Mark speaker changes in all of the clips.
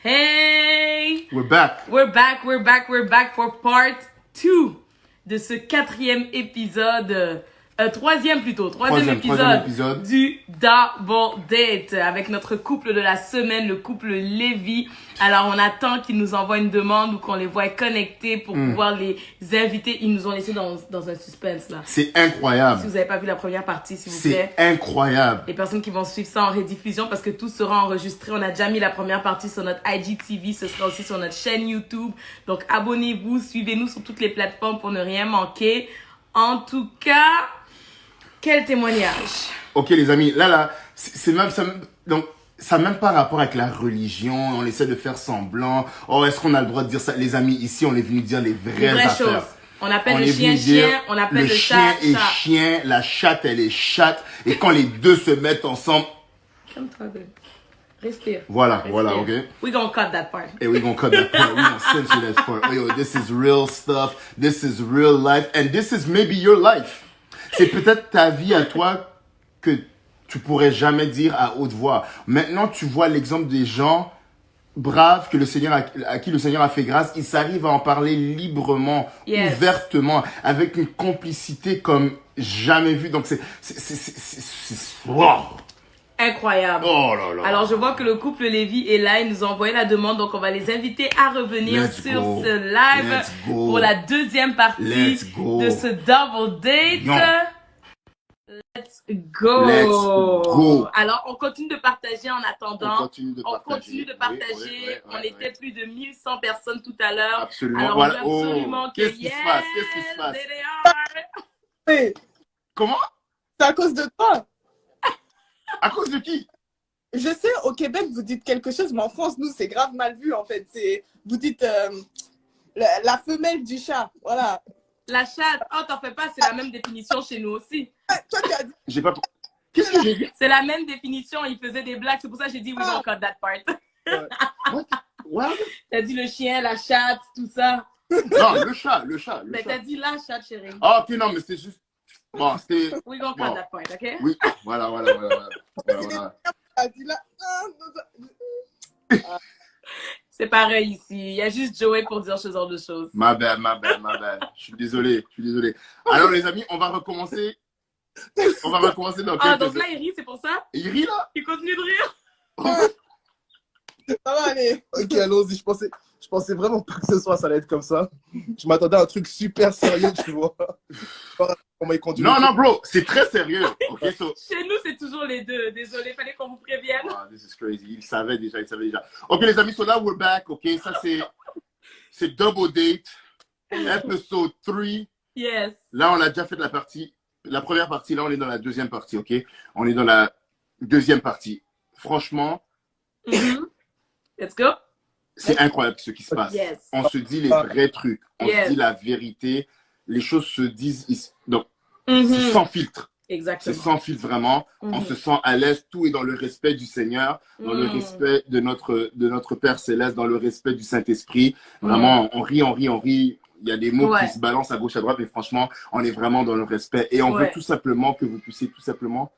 Speaker 1: Hey!
Speaker 2: We're back.
Speaker 1: We're back for part 2 de ce quatrième épisode, troisième épisode du Double Date avec notre couple de la semaine, le couple Lévy. Alors on attend qu'ils nous envoient une demande ou qu'on les voit connectés pour pouvoir les inviter. Ils nous ont laissé dans un suspense là.
Speaker 2: C'est incroyable.
Speaker 1: Si vous n'avez pas vu la première partie, s'il vous plaît.
Speaker 2: C'est incroyable.
Speaker 1: Les personnes qui vont suivre ça en rediffusion parce que tout sera enregistré. On a déjà mis la première partie sur notre IGTV. Ce sera aussi sur notre chaîne YouTube. Donc abonnez-vous, suivez-nous sur toutes les plateformes pour ne rien manquer. En tout cas, quel témoignage.
Speaker 2: Ok les amis, là, c'est même ça. Donc ça n'a même pas rapport avec la religion. On essaie de faire semblant. Oh, est-ce qu'on a le droit de dire ça? Les amis, ici, on est venu dire les vraies affaires.
Speaker 1: Choses. On appelle le chien chien, on appelle le chat
Speaker 2: chien est chien, la chatte elle est chatte. Et quand les deux se mettent ensemble...
Speaker 1: Calme-toi, babe. Respire.
Speaker 2: Voilà,
Speaker 1: Respire.
Speaker 2: voilà, ok.
Speaker 1: We gonna cut that part.
Speaker 2: And we gonna cut that part. We gonna censor that part. Oh, yo, this is real stuff. This is real life. And this is maybe your life. C'est peut-être ta vie à toi que tu pourrais jamais dire à haute voix. Maintenant, tu vois l'exemple des gens braves que le Seigneur à qui le Seigneur a fait grâce. Ils s'arrivent à en parler librement, ouvertement, avec une complicité comme jamais vue. Donc c'est wow.
Speaker 1: Incroyable.
Speaker 2: Oh là là.
Speaker 1: Alors, je vois que le couple Lévy est là. Ils nous ont envoyé la demande. Donc, on va les inviter à revenir sur ce live pour la deuxième partie de ce double date.
Speaker 2: Non.
Speaker 1: Let's go.
Speaker 2: Let's go.
Speaker 1: Alors, on continue de partager en attendant.
Speaker 2: On continue de partager. Oui,
Speaker 1: on était plus de 1100 personnes tout à l'heure.
Speaker 2: Absolument.
Speaker 1: Alors,
Speaker 2: voilà.
Speaker 1: on veut absolument que
Speaker 2: Qu'est-ce qui se passe? Qu'est-ce qui se passe?
Speaker 1: there they are.
Speaker 3: Oui.
Speaker 2: Comment?
Speaker 3: C'est à cause de toi.
Speaker 2: À cause de qui?
Speaker 3: Je sais, au Québec, vous dites quelque chose, mais en France, nous, c'est grave mal vu, en fait. Vous dites la femelle du chat, voilà.
Speaker 1: La chatte. Oh, t'en fais pas, c'est la même définition chez nous aussi.
Speaker 3: Toi, tu as dit...
Speaker 2: J'ai pas... Qu'est-ce que j'ai dit?
Speaker 1: C'est la même définition. Il faisait des blagues. C'est pour ça que j'ai dit we don't cut that part.
Speaker 2: What?
Speaker 1: T'as dit le chien, la chatte, tout ça.
Speaker 2: Non, le chat.
Speaker 1: Mais t'as dit la chatte, chérie.
Speaker 2: Ah, ok, non, mais c'était juste... Bon, c'était...
Speaker 1: We don't cut that part, ok?
Speaker 2: Oui, voilà.
Speaker 3: Tu as dit là...
Speaker 1: C'est pareil ici. Il y a juste Joey pour dire ce genre de choses.
Speaker 2: Ma bad. Je suis désolé. Alors, les amis, on va recommencer. Dans quelques...
Speaker 1: Ah, donc là, il rit, c'est pour ça?
Speaker 2: Il rit, là?
Speaker 1: Il continue de rire?
Speaker 3: Ça va aller.
Speaker 4: Ok, allons-y. Je pensais vraiment pas que ce soir, ça allait être comme ça. Je m'attendais à un truc super sérieux, tu vois. Comment il conduit.
Speaker 2: Non, bro, c'est très sérieux. Okay, so...
Speaker 1: Chez nous, c'est toujours les deux. Désolé, fallait qu'on vous prévienne.
Speaker 2: Wow, this is crazy. Il savait déjà. Ok, les amis, so là, we're back. Ok, ça, c'est Double Date, episode 3.
Speaker 1: Yes.
Speaker 2: Là, on a déjà fait la première partie. Là, on est dans la deuxième partie, ok? On est dans la deuxième partie. Franchement,
Speaker 1: Let's go.
Speaker 2: c'est incroyable ce qui se passe.
Speaker 1: Yes.
Speaker 2: On se dit les vrais trucs. On se dit la vérité. Les choses se disent. Donc, c'est sans filtre.
Speaker 1: Exactement.
Speaker 2: C'est sans filtre vraiment. On se sent à l'aise. Tout est dans le respect du Seigneur, dans le respect de notre Père Céleste, dans le respect du Saint-Esprit. Vraiment, on rit. Il y a des mots qui se balancent à gauche, à droite, mais franchement, on est vraiment dans le respect. Et on veut tout simplement que vous puissiez tout simplement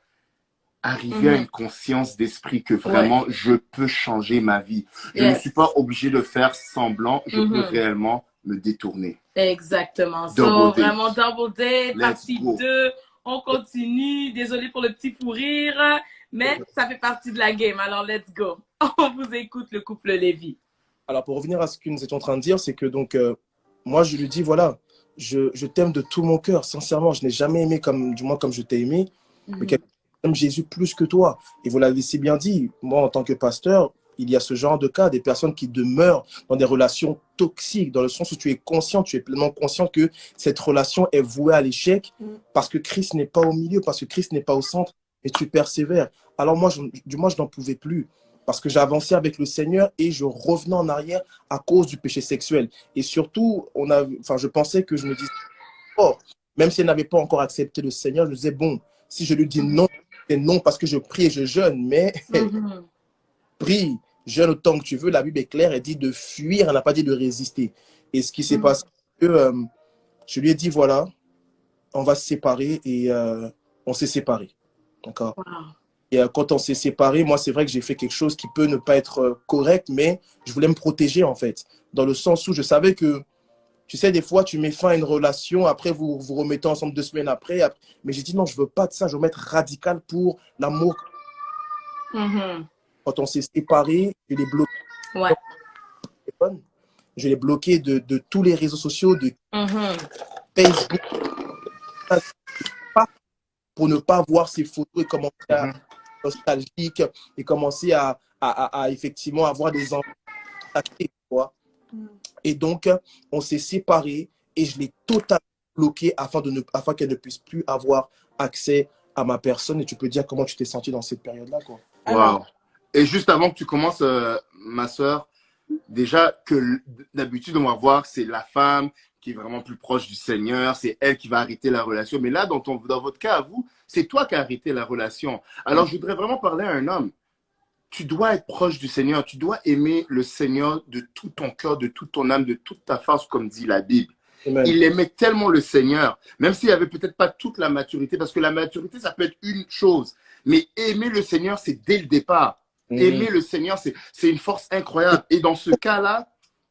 Speaker 2: arriver à une conscience d'esprit que vraiment, je peux changer ma vie. Je ne suis pas obligé de faire semblant. Je peux réellement me détourner.
Speaker 1: Exactement. Vraiment double date, partie 2. On continue. Désolé pour le petit fou rire, mais ça fait partie de la game. Alors, let's go. On vous écoute, le couple Lévy.
Speaker 4: Alors, pour revenir à ce que nous étions en train de dire, c'est que donc, moi, je lui dis, voilà, je t'aime de tout mon cœur. Sincèrement, je n'ai jamais aimé comme je t'ai aimé. Mais j'aime Jésus plus que toi. Et vous l'avez si bien dit, moi, en tant que pasteur, il y a ce genre de cas, des personnes qui demeurent dans des relations toxiques, dans le sens où tu es conscient, tu es pleinement conscient que cette relation est vouée à l'échec parce que Christ n'est pas au milieu, parce que Christ n'est pas au centre, et tu persévères. Alors moi, je n'en pouvais plus parce que j'avançais avec le Seigneur et je revenais en arrière à cause du péché sexuel. Et surtout, je pensais que je me disais, même si elle n'avait pas encore accepté le Seigneur, je me disais, bon, si je lui dis non, c'est non parce que je prie et je jeûne, mais prie, jeûne autant que tu veux, la Bible est claire, elle dit de fuir, elle n'a pas dit de résister. Et ce qui s'est passé, je lui ai dit, voilà, on va se séparer et on s'est séparés. D'accord. Et quand on s'est séparés, moi, c'est vrai que j'ai fait quelque chose qui peut ne pas être correct, mais je voulais me protéger, en fait. Dans le sens où je savais que, tu sais, des fois, tu mets fin à une relation, après, vous vous remettez ensemble 2 semaines après. Mais j'ai dit non, je veux pas de ça, je veux mettre radical pour l'amour. Quand on s'est séparés, je l'ai bloqué.
Speaker 1: Ouais.
Speaker 4: Je l'ai bloqué de tous les réseaux sociaux, de Facebook, pour ne pas voir ses photos et commencer à être nostalgique et commencer à effectivement avoir des enfants. Et donc, on s'est séparés et je l'ai totalement bloqué afin qu'elle ne puisse plus avoir accès à ma personne. Et tu peux dire comment tu t'es senti dans cette période-là, quoi.
Speaker 2: Wow. Et juste avant que tu commences, ma soeur, déjà que d'habitude, on va voir, c'est la femme qui est vraiment plus proche du Seigneur, c'est elle qui va arrêter la relation. Mais là, dans votre cas, à vous, c'est toi qui as arrêté la relation. Alors, je voudrais vraiment parler à un homme. Tu dois être proche du Seigneur. Tu dois aimer le Seigneur de tout ton cœur, de toute ton âme, de toute ta force, comme dit la Bible.
Speaker 4: Amen.
Speaker 2: Il aimait tellement le Seigneur, même s'il n'y avait peut-être pas toute la maturité, parce que la maturité, ça peut être une chose. Mais aimer le Seigneur, c'est dès le départ. Aimer le Seigneur, c'est une force incroyable. Et dans ce cas-là,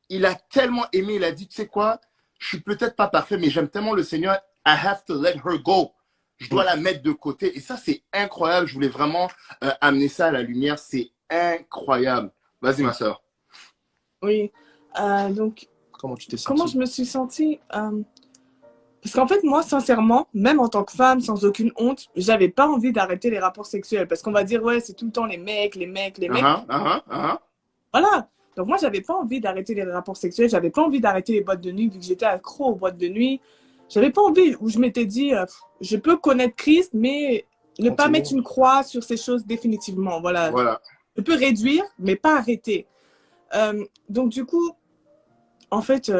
Speaker 2: il a tellement aimé, il a dit, tu sais quoi, je suis peut-être pas parfait, mais j'aime tellement le Seigneur, I have to let her go. Je dois la mettre de côté. Et ça, c'est incroyable. Je voulais vraiment amener ça à la lumière. C'est incroyable. Vas-y, ma soeur.
Speaker 3: Oui. Donc,
Speaker 4: Comment tu t'es senti?
Speaker 3: comment je me suis sentie Parce qu'en fait, moi, sincèrement, même en tant que femme, sans aucune honte, j'avais pas envie d'arrêter les rapports sexuels. Parce qu'on va dire, ouais, c'est tout le temps les mecs. Voilà. Donc, moi, j'avais pas envie d'arrêter les rapports sexuels. J'avais pas envie d'arrêter les boîtes de nuit, vu que j'étais accro aux boîtes de nuit. J'avais pas envie, où je m'étais dit, je peux connaître Christ, mais ne pas mettre une croix sur ces choses définitivement. Voilà. Je peux réduire, mais pas arrêter. Donc, du coup, en fait,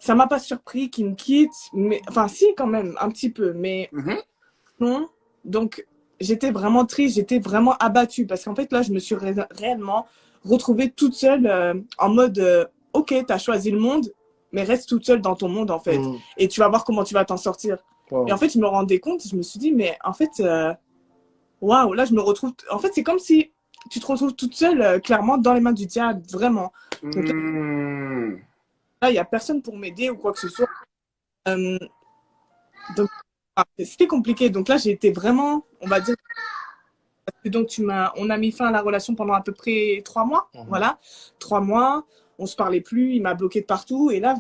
Speaker 3: ça m'a pas surpris qu'il me quitte. Mais, enfin, si, quand même, un petit peu. Mais non. Donc, j'étais vraiment triste, j'étais vraiment abattue. Parce qu'en fait, là, je me suis réellement retrouvée toute seule en mode, OK, tu as choisi le monde, mais reste toute seule dans ton monde, en fait. Et tu vas voir comment tu vas t'en sortir.
Speaker 4: Wow.
Speaker 3: Et en fait, je me rendais compte, je me suis dit, mais en fait, waouh, là, je me retrouve. En fait, c'est comme si tu te retrouves toute seule, clairement, dans les mains du diable, vraiment. Donc, là, il n'y a personne pour m'aider ou quoi que ce soit. Donc, c'était compliqué. Donc là, j'ai été vraiment, on va dire. Donc, on a mis fin à la relation pendant à peu près 3 mois. Voilà, 3 mois. On se parlait plus, il m'a bloqué de partout. Et là,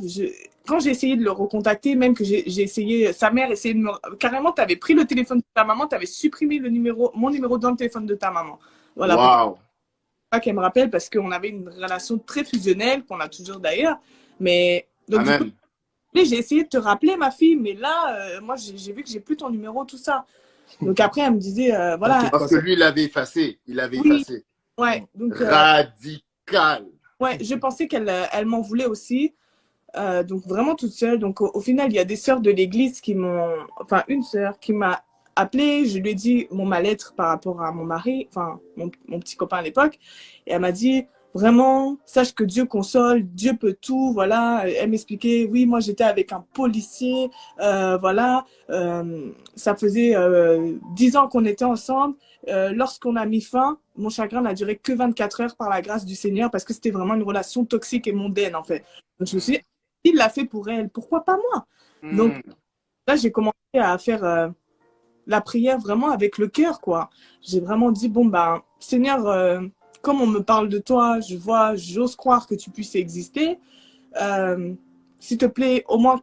Speaker 3: quand j'ai essayé de le recontacter, même que j'ai essayé, sa mère essayait de me... Carrément, tu avais pris le téléphone de ta maman, tu avais supprimé mon numéro dans le téléphone de ta maman. Voilà.
Speaker 2: Wow.
Speaker 3: Pas qu'elle me rappelle parce qu'on avait une relation très fusionnelle, qu'on a toujours d'ailleurs. Mais donc,
Speaker 2: Amen.
Speaker 3: du coup, j'ai essayé de te rappeler, ma fille, mais là, moi, j'ai vu que j'ai plus ton numéro, tout ça. Donc après, elle me disait, voilà.
Speaker 2: Parce que lui, il avait effacé. Il avait effacé.
Speaker 3: Ouais. Donc,
Speaker 2: radical.
Speaker 3: Ouais, je pensais qu'elle m'en voulait aussi. Donc vraiment toute seule. Donc au final, il y a des sœurs de l'église qui m'ont... Enfin, une sœur qui m'a appelée. Je lui ai dit mon mal-être par rapport à mon mari, enfin mon petit copain à l'époque. Et elle m'a dit, vraiment, sache que Dieu console, Dieu peut tout. Voilà. Elle m'expliquait, oui, moi j'étais avec un policier. Voilà. Ça faisait 10 ans qu'on était ensemble. Lorsqu'on a mis fin, mon chagrin n'a duré que 24 heures par la grâce du Seigneur parce que c'était vraiment une relation toxique et mondaine en fait. Donc je me suis dit, il l'a fait pour elle, pourquoi pas moi? Donc là, j'ai commencé à faire la prière vraiment avec le cœur, quoi. J'ai vraiment dit, bon, ben, Seigneur, comme on me parle de toi, j'ose croire que tu puisses exister. S'il te plaît, au moins,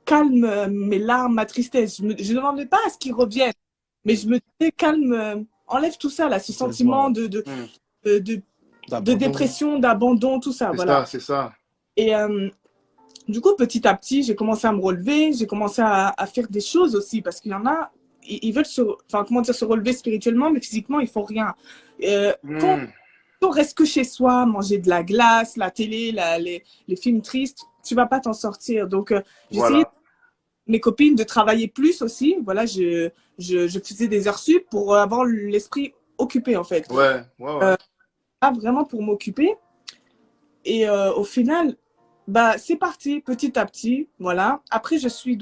Speaker 3: calme mes larmes, ma tristesse. Je ne demandais pas à ce qu'ils reviennent. Mais je me disais, calme, enlève tout ça, là, ce sentiment de dépression, d'abandon, tout ça. Voilà.
Speaker 2: C'est ça.
Speaker 3: Et du coup, petit à petit, j'ai commencé à me relever, j'ai commencé à faire des choses aussi, parce qu'il y en a, ils veulent se relever spirituellement, mais physiquement, ils font rien. Quand on reste que chez soi, manger de la glace, la télé, les films tristes, tu vas pas t'en sortir. Donc, j'ai essayé mes copines de travailler plus aussi. Voilà, je faisais des heures sup pour avoir l'esprit occupé, en fait.
Speaker 2: Ouais.
Speaker 3: Vraiment pour m'occuper. Et au final, bah, c'est parti petit à petit. Voilà. Après, j'ai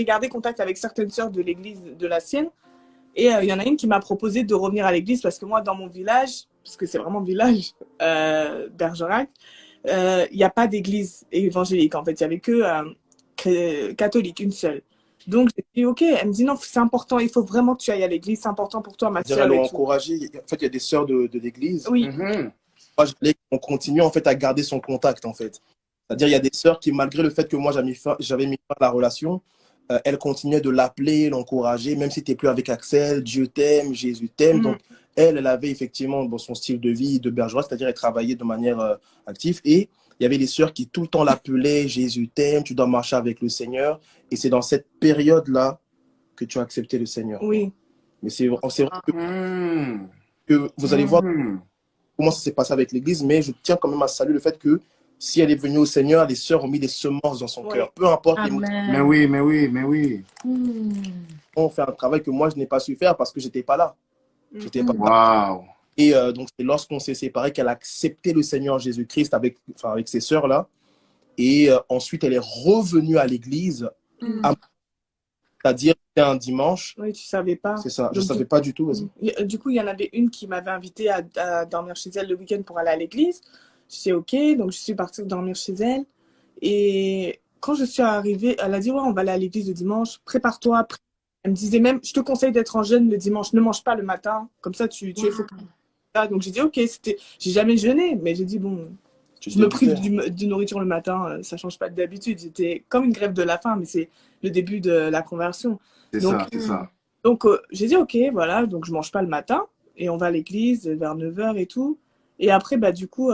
Speaker 3: gardé contact avec certaines sœurs de l'église de la sienne. Et il y en a une qui m'a proposé de revenir à l'église parce que moi, dans mon village, parce que c'est vraiment village, Bergerac, il n'y a pas d'église évangélique. En fait, il n'y avait que catholique, une seule. Donc, j'ai dit, OK. Elle me dit, non, c'est important. Il faut vraiment que tu ailles à l'église. C'est important pour toi, ma
Speaker 4: C'est-à-dire,
Speaker 3: sœur.
Speaker 4: elles l'ont
Speaker 3: et tout.
Speaker 4: encouragé. En fait, il y a des sœurs de l'église.
Speaker 3: Oui.
Speaker 2: Mhm.
Speaker 4: Moi, je voulais qu'on continue en fait à garder son contact en fait. C'est-à-dire, il y a des sœurs qui, malgré le fait que moi j'avais mis fin à la relation, elles continuaient de l'appeler, l'encourager, même si tu n'es plus avec Axel, Dieu t'aime, Jésus t'aime. Donc, elle avait effectivement son style de vie de bergeroise, c'est-à-dire elle travaillait de manière active. Et il y avait des sœurs qui tout le temps l'appelaient, Jésus t'aime, tu dois marcher avec le Seigneur. Et c'est dans cette période-là que tu as accepté le Seigneur.
Speaker 3: Oui.
Speaker 4: Mais c'est vrai
Speaker 2: Mhm.
Speaker 4: que vous allez voir
Speaker 2: Mhm.
Speaker 4: comment ça s'est passé avec l'église, mais je tiens quand même à saluer le fait que si elle est venue au Seigneur, les sœurs ont mis des semences dans son
Speaker 3: Oui.
Speaker 4: cœur. Peu importe les motifs,
Speaker 2: Mais oui, mais oui, mais oui.
Speaker 4: on fait un travail que moi, je n'ai pas su faire parce que j'étais pas là. J'étais pas là.
Speaker 2: Waouh.
Speaker 4: Et donc, c'est lorsqu'on s'est séparés qu'elle a accepté le Seigneur Jésus-Christ avec ces sœurs-là. Et ensuite, elle est revenue à l'église, c'est-à-dire c'était un dimanche.
Speaker 3: Oui, tu savais pas.
Speaker 4: C'est ça, je ne
Speaker 3: Donc,
Speaker 4: savais pas du tout. Vas-y.
Speaker 3: Du coup, il y en avait une qui m'avait invitée à dormir chez elle le week-end pour aller à l'église. Je dis OK, donc je suis partie dormir chez elle. Et quand je suis arrivée, elle a dit ouais, on va aller à l'église le dimanche, prépare-toi. Elle me disait même, je te conseille d'être en jeûne le dimanche, ne mange pas le matin, comme ça tu es focalisé. Donc j'ai dit OK, j'ai jamais jeûné, mais j'ai dit bon, je me prive de nourriture le matin, ça change pas d'habitude. J'étais comme une grève de la faim, mais c'est le début de la conversion.
Speaker 2: C'est ça, c'est ça.
Speaker 3: Donc, j'ai dit, OK, voilà, donc je mange pas le matin et on va à l'église vers 9h et tout. Et après, bah, du coup,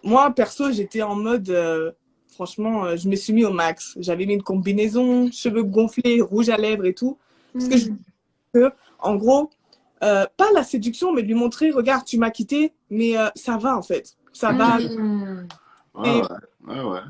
Speaker 3: moi, perso, j'étais en mode, franchement, je me suis mis au max. J'avais mis une combinaison, cheveux gonflés, rouge à lèvres et tout. Parce que en gros, pas la séduction, mais de lui montrer, regarde, tu m'as quitté, mais ça va en fait. Ça va.
Speaker 2: Ouais, ouais, ouais.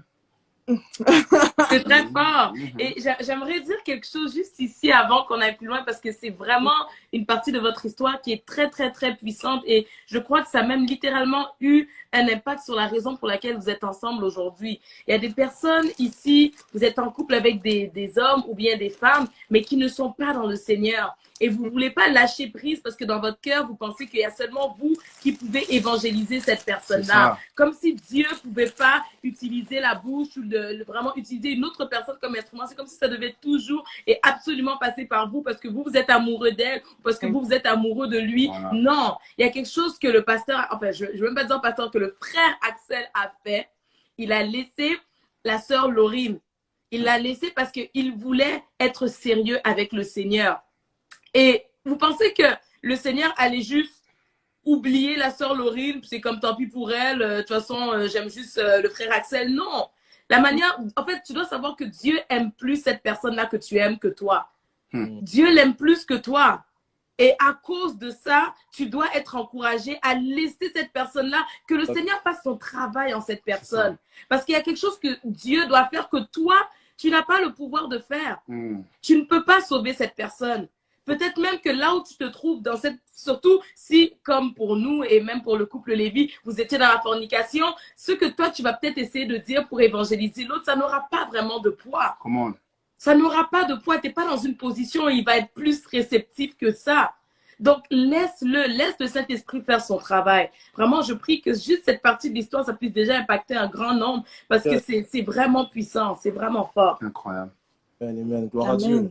Speaker 1: C'est très fort. Et j'aimerais dire quelque chose juste ici avant qu'on aille plus loin parce que c'est vraiment une partie de votre histoire qui est très, très, très puissante et je crois que ça a même littéralement eu un impact sur la raison pour laquelle vous êtes ensemble aujourd'hui. Il y a des personnes ici, vous êtes en couple avec des hommes ou bien des femmes, mais qui ne sont pas dans le Seigneur. Et vous ne voulez pas lâcher prise parce que dans votre cœur, vous pensez qu'il y a seulement vous qui pouvez évangéliser cette personne-là. Comme si Dieu ne pouvait pas utiliser la bouche ou vraiment utiliser une autre personne comme instrument. C'est comme si ça devait toujours et absolument passer par vous parce que vous êtes amoureux d'elle ou parce que vous êtes amoureux de lui. Voilà. Non, il y a quelque chose que le pasteur, enfin, je ne veux même pas dire pasteur, que le frère Axel a fait. Il a laissé la sœur Laurine. Il l'a laissé parce qu'il voulait être sérieux avec le Seigneur. Et vous pensez que le Seigneur allait juste oublier la sœur Laurine, c'est comme tant pis pour elle, de toute façon, j'aime juste le frère Axel. Non. La manière, en fait, tu dois savoir que Dieu aime plus cette personne-là que tu aimes que toi. Dieu l'aime plus que toi. Et à cause de ça, tu dois être encouragé à laisser cette personne-là, que le Seigneur fasse son travail en cette personne. Parce qu'il y a quelque chose que Dieu doit faire que toi, tu n'as pas le pouvoir de faire. Tu ne peux pas sauver cette personne. Peut-être même que là où tu te trouves, dans cette, surtout si, comme pour nous et même pour le couple Lévi, vous étiez dans la fornication, ce que toi, tu vas peut-être essayer de dire pour évangéliser l'autre, ça n'aura pas vraiment de poids.
Speaker 2: Comment?
Speaker 1: Ça n'aura pas de poids. Tu n'es pas dans une position où il va être plus réceptif que ça. Donc, laisse le Saint-Esprit faire son travail. Vraiment, je prie que juste cette partie de l'histoire, ça puisse déjà impacter un grand nombre parce que c'est vraiment puissant, c'est vraiment fort.
Speaker 2: Incroyable.
Speaker 4: Amen. Gloire à Dieu.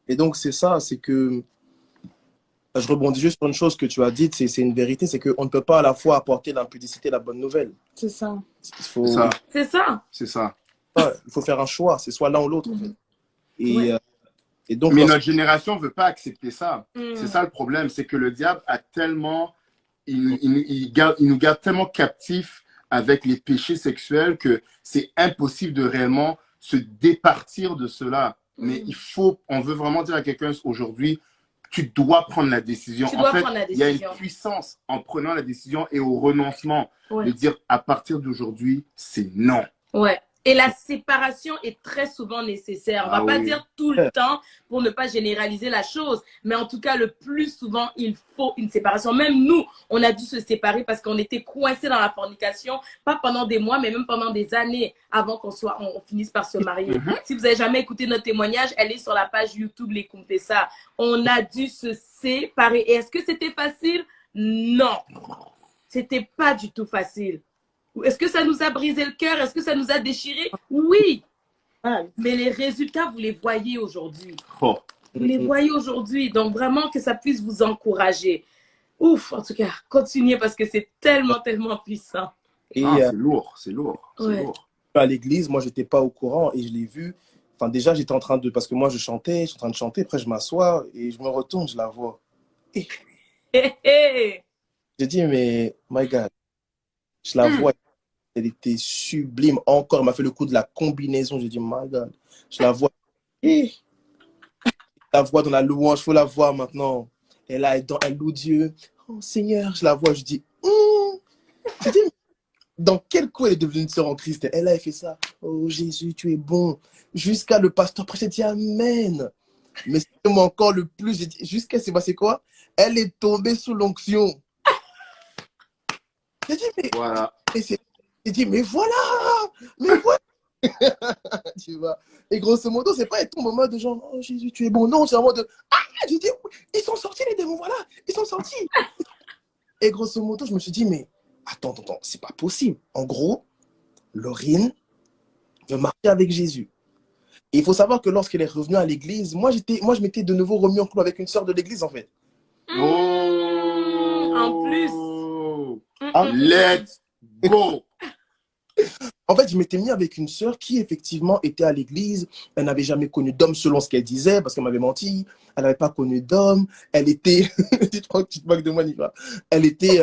Speaker 4: Et donc, c'est ça, c'est que je rebondis juste sur une chose que tu as dite, c'est une vérité, c'est qu'on ne peut pas à la fois apporter l'impudicité et la bonne nouvelle.
Speaker 3: C'est ça.
Speaker 1: C'est ça.
Speaker 2: C'est ça.
Speaker 4: Il faut faire un choix, c'est soit l'un ou l'autre. En fait. Et donc,
Speaker 2: mais notre génération ne veut pas accepter ça. C'est ça le problème, c'est que le diable a tellement, il nous garde tellement captifs avec les péchés sexuels que c'est impossible de réellement se départir de cela. Mais on veut vraiment dire à quelqu'un aujourd'hui, tu dois prendre la décision. En fait, il y a une puissance en prenant la décision et au renoncement de dire à partir d'aujourd'hui, c'est non.
Speaker 1: Ouais. Et la séparation est très souvent nécessaire. On va pas dire tout le temps pour ne pas généraliser la chose, mais en tout cas, le plus souvent, il faut une séparation. Même nous, on a dû se séparer parce qu'on était coincés dans la fornication, pas pendant des mois, mais même pendant des années avant on finisse par se marier. Si vous avez jamais écouté notre témoignage, elle est sur la page YouTube, les ça. On a dû se séparer. Et est-ce que c'était facile? Non. C'était pas du tout facile. Est-ce que ça nous a brisé le cœur? Est-ce que ça nous a déchiré? Oui. Mais les résultats, vous les voyez aujourd'hui. Vous les voyez aujourd'hui. Donc, vraiment que ça puisse vous encourager. Ouf, en tout cas, continuez parce que c'est tellement, tellement puissant.
Speaker 2: Et c'est lourd, c'est lourd. C'est lourd.
Speaker 4: À l'église, moi, j'étais pas au courant et je l'ai vu. Enfin, déjà, j'étais en train de... Parce que moi, je suis en train de chanter. Après, je m'assois et je me retourne, je la vois. Et... J'ai dit, mais, my God, je la vois. Elle était sublime encore. Elle m'a fait le coup de la combinaison. J'ai dit, my God, je la vois. Et la voix dans la louange, il faut la voir maintenant. Elle loue Dieu. Oh Seigneur, je la vois. Je dis, je dis, dans quel coup elle est devenue une sœur en Christ? Elle a fait ça. Oh Jésus, tu es bon. Jusqu'à le pasteur prêcher, dit Amen. Mais c'est moi encore le plus. Jusqu'à c'est passé quoi? Elle est tombée sous l'onction. J'ai dit, mais
Speaker 2: voilà.
Speaker 4: J'ai dit, mais voilà. Mais voilà. Tu vois. Et grosso modo, c'est pas être ton moment de genre, oh Jésus, tu es bon. Non, c'est un moment de, j'ai dit, ils sont sortis les démons, voilà. Ils sont sortis. Et grosso modo, je me suis dit, mais attends, c'est pas possible. En gros, Laurine veut marcher avec Jésus. Et il faut savoir que lorsqu'elle est revenue à l'église, moi, je m'étais de nouveau remis en couple avec une sœur de l'église, en fait.
Speaker 1: En plus.
Speaker 2: Let's go.
Speaker 4: En fait, je m'étais mis avec une sœur qui, effectivement, était à l'église. Elle n'avait jamais connu d'homme selon ce qu'elle disait, parce qu'elle m'avait menti. Elle n'avait pas connu d'homme. Elle était... tu te moques de moi, Nicolas. Elle était...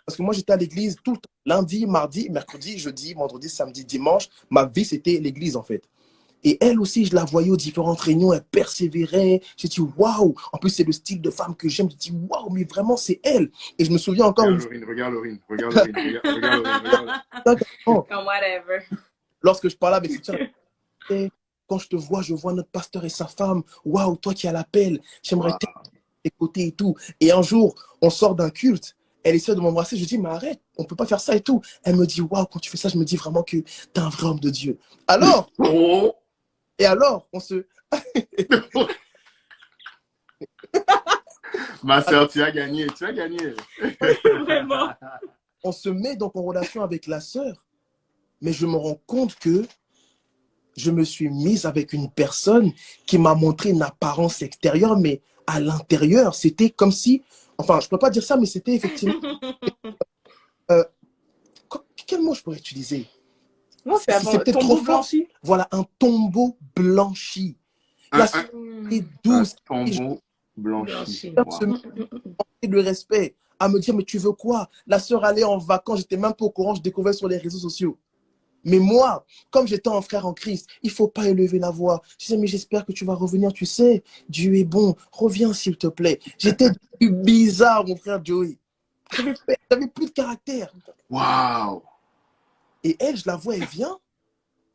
Speaker 4: Parce que moi, j'étais à l'église tout le temps. Lundi, mardi, mercredi, jeudi, vendredi, samedi, dimanche. Ma vie, c'était l'église, en fait. Et elle aussi, je la voyais aux différentes réunions. Elle persévérait. J'ai dit, waouh. En plus, c'est le style de femme que j'aime. J'ai dit, waouh, mais vraiment, c'est elle. Et je me souviens encore...
Speaker 2: Regarde Laurine.
Speaker 1: Comme whatever.
Speaker 4: Lorsque je parlais avec cette sœur, quand je te vois, je vois notre pasteur et sa femme. Waouh, toi qui as l'appel. J'aimerais t'écouter et tout. Et un jour, on sort d'un culte. Elle essaie de m'embrasser. Je dis, mais arrête, on ne peut pas faire ça et tout. Elle me dit, waouh, quand tu fais ça, je me dis vraiment que tu es un vrai homme de Dieu. Alors, et alors, on se...
Speaker 2: Ma soeur, tu as gagné.
Speaker 1: Vraiment.
Speaker 4: On se met donc en relation avec la sœur. Mais je me rends compte que je me suis mise avec une personne qui m'a montré une apparence extérieure, mais à l'intérieur, c'était comme si... Enfin, je ne peux pas dire ça, mais c'était effectivement... quel mot je pourrais utiliser?
Speaker 3: Non, c'est un tombeau blanchi.
Speaker 4: Voilà, un tombeau blanchi. La sœur est douce.
Speaker 2: Un tombeau blanchi.
Speaker 4: Le respect. À me dire, mais tu veux quoi? La sœur allait en vacances, j'étais même pas au courant, je découvrais sur les réseaux sociaux. Mais moi, comme j'étais un frère en Christ, il ne faut pas élever la voix. Je disais, mais j'espère que tu vas revenir, tu sais, Dieu est bon, reviens s'il te plaît. J'étais bizarre, mon frère Joey. J'avais plus de caractère.
Speaker 2: Waouh.
Speaker 4: Et elle, je la vois, elle vient,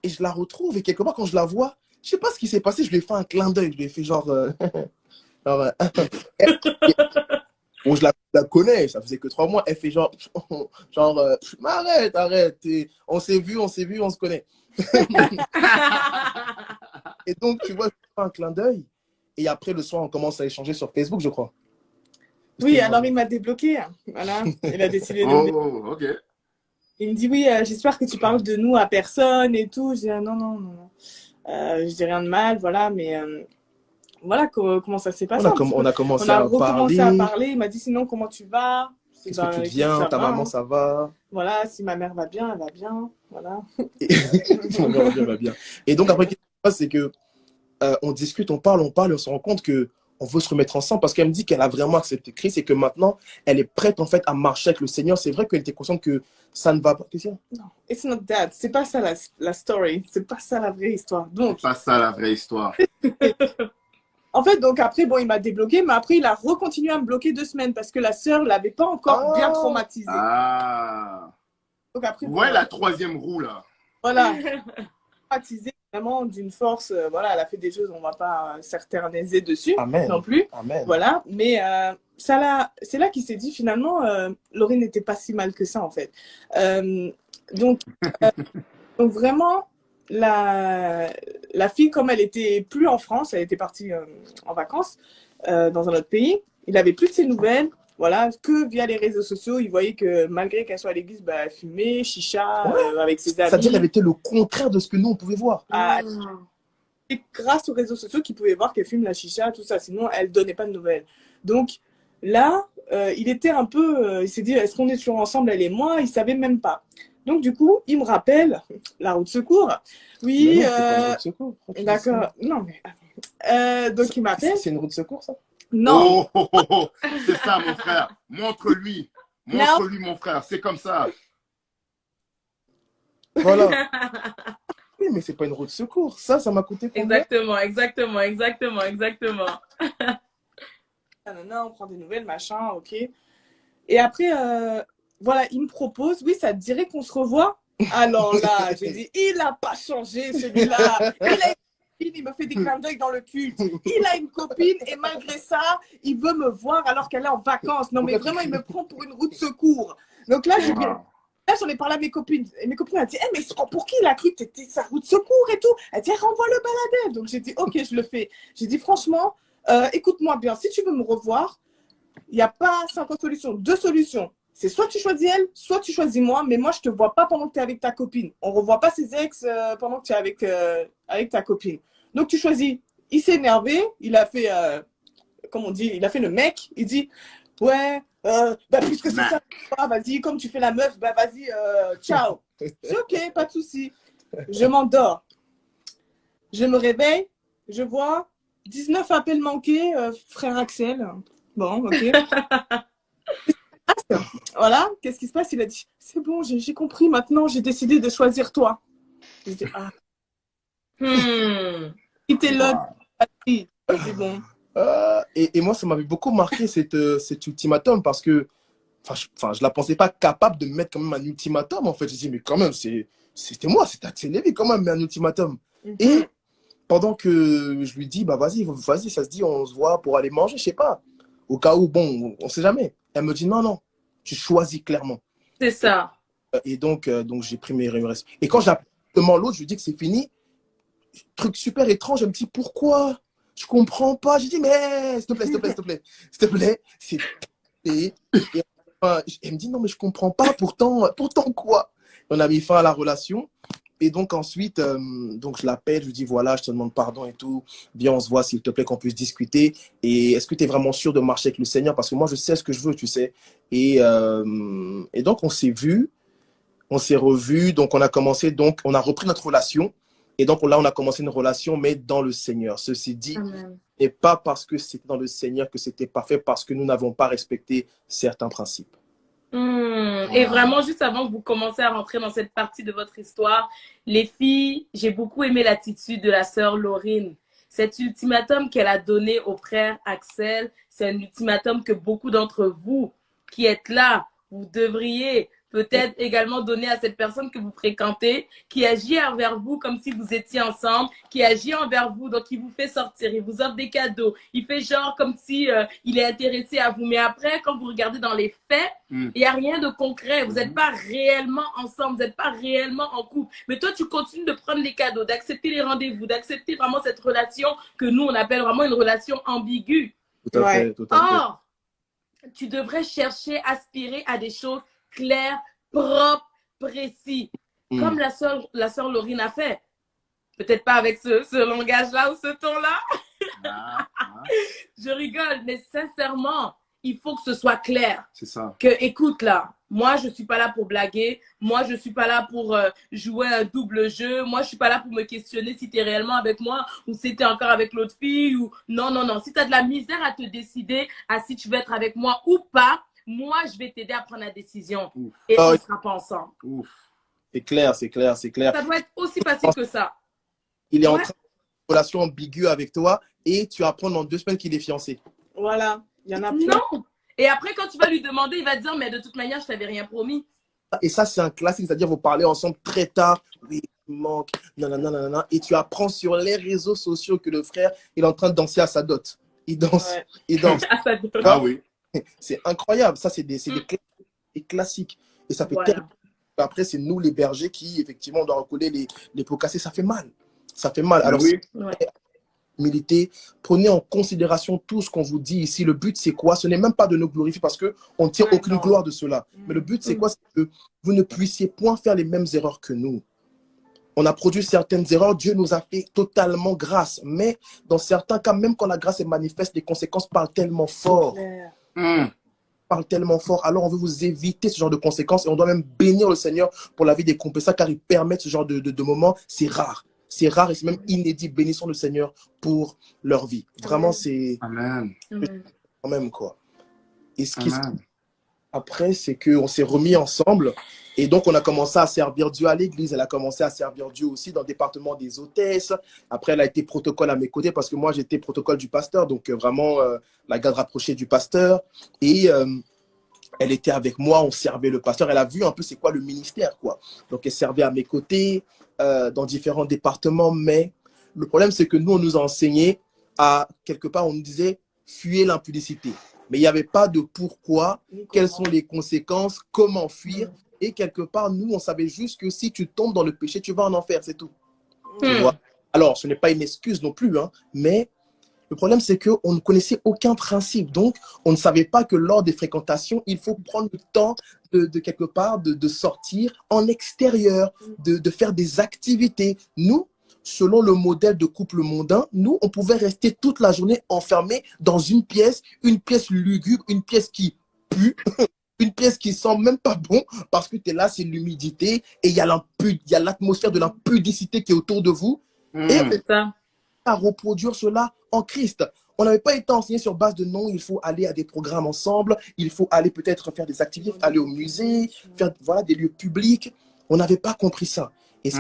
Speaker 4: et je la retrouve, et quelque part, quand je la vois, je ne sais pas ce qui s'est passé, je lui ai fait un clin d'œil, je lui ai fait genre... Bon, je la connais, ça faisait que 3 mois. Elle fait genre, arrête. On s'est vu, on se connaît. Et donc, tu vois, je fais un clin d'œil. Et après, le soir, on commence à échanger sur Facebook, je crois.
Speaker 3: Oui, alors il m'a débloqué. Voilà, il a décidé de me...
Speaker 2: ok.
Speaker 3: Il me dit, oui, j'espère que tu parles de nous à personne et tout. Je dis, non. Je dis rien de mal, voilà, mais... Voilà comment ça s'est passé.
Speaker 4: On a commencé à
Speaker 3: parler. Il m'a dit, sinon, comment tu vas?
Speaker 4: Qu'est-ce que tu deviens? Ta maman, ça va?
Speaker 3: Voilà, si ma mère va bien, elle va bien. Voilà.
Speaker 4: Ma mère va bien. Et donc, après, ce qui se passe, c'est que on discute, on parle, et on se rend compte que on veut se remettre ensemble parce qu'elle me dit qu'elle a vraiment accepté Christ et que maintenant, elle est prête, en fait, à marcher avec le Seigneur. C'est vrai qu'elle était consciente que ça ne va pas.
Speaker 3: Non, it's not that. C'est pas ça la story. C'est pas ça la vraie histoire. Donc.
Speaker 2: C'est pas ça la vraie histoire.
Speaker 3: En fait, donc après, bon, il m'a débloqué, mais après, il a recontinué à me bloquer 2 semaines parce que la sœur ne l'avait pas encore bien traumatisé.
Speaker 2: Ah.
Speaker 3: Donc après,
Speaker 2: ouais, la 3e roue, là.
Speaker 3: Voilà. traumatisée vraiment d'une force. Voilà, elle a fait des choses, on ne va pas s'éterniser dessus
Speaker 4: Amen.
Speaker 3: non plus.
Speaker 4: Amen.
Speaker 3: Voilà, mais c'est là qu'il s'est dit finalement, Laurie n'était pas si mal que ça en fait. Donc, euh, donc vraiment, la fille, comme elle était plus en France, elle était partie en vacances dans un autre pays, il avait plus de ses nouvelles. Voilà, que via les réseaux sociaux, il voyait que malgré qu'elle soit à l'église, bah, elle fumait, chicha, avec ses amis.
Speaker 4: C'est-à-dire qu'elle était le contraire de ce que nous, on pouvait voir.
Speaker 3: C'est grâce aux réseaux sociaux qu'il pouvait voir qu'elle fume la chicha, tout ça. Sinon, elle donnait pas de nouvelles. Donc là, il était un peu... il s'est dit, est-ce qu'on est toujours ensemble, elle et moi? Il savait même pas. Donc du coup, il me rappelle la roue de secours. Oui,
Speaker 4: Mais non, c'est pas une roue de secours.
Speaker 3: d'accord. Non, mais... donc il m'appelle.
Speaker 4: C'est une roue de secours, ça?
Speaker 3: Non.
Speaker 2: C'est ça, mon frère. Montre-lui. Montre-lui, mon frère. C'est comme ça.
Speaker 4: Voilà. Oui, mais c'est pas une roue de secours. Ça m'a coûté combien?
Speaker 1: Exactement.
Speaker 3: Non, on prend des nouvelles, machin, ok. Et après, voilà, il me propose, oui, ça te dirait qu'on se revoit? Alors là, j'ai dit, il a pas changé, celui-là. Il a une copine, il me fait des clins d'œil dans le culte. Il a une copine et malgré ça, il veut me voir alors qu'elle est en vacances. Non, mais vraiment, il me prend pour une roue de secours. Donc là, là, j'en ai parlé à mes copines. Et mes copines ont dit, mais il se prend pour qui? Il a cru que t'étais sa roue de secours et tout. Elle dit, renvoie le balader. Donc j'ai dit, ok, je le fais. J'ai dit, franchement, écoute-moi bien, si tu veux me revoir, il n'y a pas 50 solutions, 2 solutions. C'est soit tu choisis elle, soit tu choisis moi, mais moi, je ne te vois pas pendant que tu es avec ta copine. On ne revoit pas ses ex pendant que tu es avec ta copine. Donc, tu choisis. Il s'est énervé, il a fait, comme on dit, il a fait le mec. Il dit, ouais, bah, puisque c'est ça, vas-y, comme tu fais la meuf, bah, vas-y, ciao. C'est ok, pas de souci. Je m'endors. Je me réveille, je vois 19 appels manqués, frère Axel. Bon, ok. Voilà, qu'est-ce qui se passe? Il a dit, c'est bon, j'ai compris, maintenant j'ai décidé de choisir toi. J'ai dit, ah. Il était là. C'est bon.
Speaker 4: Et moi, ça m'avait beaucoup marqué cet ultimatum parce que je la pensais pas capable de mettre quand même un ultimatum en fait. J'ai dit, mais quand même, c'était moi, c'était Axel Lévy quand même, mais un ultimatum. Et pendant que je lui dis, bah vas-y, ça se dit, on se voit pour aller manger, je sais pas. Au cas où, bon, on sait jamais. Elle me dit, non, tu choisis clairement.
Speaker 1: C'est ça.
Speaker 4: Et donc j'ai pris mes restes. Et quand j'appelle l'autre, je lui dis que c'est fini. Truc super étrange, elle me dit, pourquoi? Je comprends pas. J'ai dit, mais s'il te plaît. Et elle me dit, non, mais je comprends pas. Pourtant quoi? On a mis fin à la relation. Et donc ensuite, donc je l'appelle, je lui dis, voilà, je te demande pardon et tout. Viens, on se voit, s'il te plaît, qu'on puisse discuter. Et est-ce que tu es vraiment sûr de marcher avec le Seigneur? Parce que moi, je sais ce que je veux, tu sais. Et donc, on s'est vus, on s'est revus. Donc, on a repris notre relation. Et donc, là, on a commencé une relation, mais dans le Seigneur. Ceci dit, et pas parce que c'était dans le Seigneur que c'était parfait, parce que nous n'avons pas respecté certains principes.
Speaker 1: Et vraiment, juste avant que vous commenciez à rentrer dans cette partie de votre histoire, les filles, j'ai beaucoup aimé l'attitude de la sœur Laurine. Cet ultimatum qu'elle a donné au frère Axel, c'est un ultimatum que beaucoup d'entre vous qui êtes là, vous devriez peut-être également donner à cette personne que vous fréquentez, qui agit envers vous comme si vous étiez ensemble, qui agit envers vous, donc il vous fait sortir, il vous offre des cadeaux, il fait genre comme si il est intéressé à vous. Mais après, quand vous regardez dans les faits, il n'y a rien de concret. Vous n'êtes pas réellement ensemble, vous n'êtes pas réellement en couple. Mais toi, tu continues de prendre les cadeaux, d'accepter les rendez-vous, d'accepter vraiment cette relation que nous, on appelle vraiment une relation ambiguë.
Speaker 4: Tout à fait.
Speaker 1: Or, tu devrais chercher, aspirer à des choses clair, propre, précis. Comme la sœur Laurine a fait. Peut-être pas avec ce langage-là ou ce ton-là. Je rigole, mais sincèrement, il faut que ce soit clair.
Speaker 2: C'est ça.
Speaker 1: Que, écoute là, moi, je ne suis pas là pour blaguer. Moi, je ne suis pas là pour jouer un double jeu. Moi, je ne suis pas là pour me questionner si tu es réellement avec moi ou si tu es encore avec l'autre fille. Ou... Non. Si tu as de la misère à te décider à si tu veux être avec moi ou pas, moi, je vais t'aider à prendre la décision. Et on ne sera pas ensemble.
Speaker 4: C'est clair.
Speaker 1: Ça doit être aussi facile que ça.
Speaker 4: Il est en train de relation ambiguë avec toi et tu apprends dans 2 semaines qu'il est fiancé.
Speaker 3: Voilà, il y en a plus.
Speaker 1: Non. Et après, quand tu vas lui demander, il va te dire, mais de toute manière, je t'avais rien promis.
Speaker 4: Et ça, c'est un classique, c'est-à-dire vous parlez ensemble très tard. Oui, manque, nanana, nanana, et tu apprends sur les réseaux sociaux que le frère il est en train de danser à sa dot. Il danse,
Speaker 3: Ouais.
Speaker 4: il danse.
Speaker 1: À sa dot.
Speaker 2: Ah oui.
Speaker 4: C'est incroyable. Ça, c'est des classiques. Et ça fait
Speaker 1: Voilà.
Speaker 4: tellement. Après, c'est nous, les bergers, qui, effectivement, on doit recoller les pots cassés. Ça fait mal. Ça fait mal.
Speaker 2: Ah
Speaker 4: Alors,
Speaker 2: oui.
Speaker 1: Ouais.
Speaker 4: humilité, prenez en considération tout ce qu'on vous dit ici. Le but, c'est quoi? Ce n'est même pas de nous glorifier parce qu'on ne tire
Speaker 3: Ouais,
Speaker 4: aucune
Speaker 3: non.
Speaker 4: gloire de cela. Mais le but, c'est quoi? C'est que vous ne puissiez point faire les mêmes erreurs que nous. On a produit certaines erreurs, Dieu nous a fait totalement grâce. Mais dans certains cas, même quand la grâce est manifeste, les conséquences parlent tellement fort.
Speaker 3: Claire.
Speaker 4: Parle tellement fort, alors on veut vous éviter ce genre de conséquences et on doit même bénir le Seigneur pour la vie des compétents car il permet ce genre de moments. C'est rare et c'est même inédit. Bénissons le Seigneur pour leur vie. Vraiment, c'est
Speaker 2: Amen.
Speaker 1: Amen.
Speaker 4: quand même quoi. Et ce qui
Speaker 2: Amen.
Speaker 4: après, c'est qu'on s'est remis ensemble et donc on a commencé à servir Dieu à l'église. Elle a commencé à servir Dieu aussi dans le département des hôtesses. Après, elle a été protocole à mes côtés parce que moi, j'étais protocole du pasteur, donc vraiment la garde rapprochée du pasteur. Et elle était avec moi, on servait le pasteur. Elle a vu un peu c'est quoi le ministère, quoi. Donc, elle servait à mes côtés dans différents départements. Mais le problème, c'est que nous, on nous a enseigné à, quelque part, on nous disait, fuyez l'impudicité. Mais il n'y avait pas de pourquoi, quelles sont les conséquences, comment fuir. Et quelque part, nous, on savait juste que si tu tombes dans le péché, tu vas en enfer, c'est tout. Tu vois? Alors, ce n'est pas une excuse non plus, hein, mais le problème, c'est qu'on ne connaissait aucun principe. Donc, on ne savait pas que lors des fréquentations, il faut prendre le temps de quelque part, de sortir en extérieur, de faire des activités. Nous, selon le modèle de couple mondain, nous, on pouvait rester toute la journée enfermés dans une pièce lugubre, une pièce qui pue, une pièce qui sent même pas bon parce que tu es là, c'est l'humidité et il y a l'atmosphère de l'impudicité qui est autour de vous. Et
Speaker 1: C'est ça.
Speaker 4: à reproduire cela en Christ. On n'avait pas été enseigné sur base de non, il faut aller à des programmes ensemble, il faut aller peut-être faire des activités, aller au musée, faire voilà, des lieux publics. On n'avait pas compris ça. Et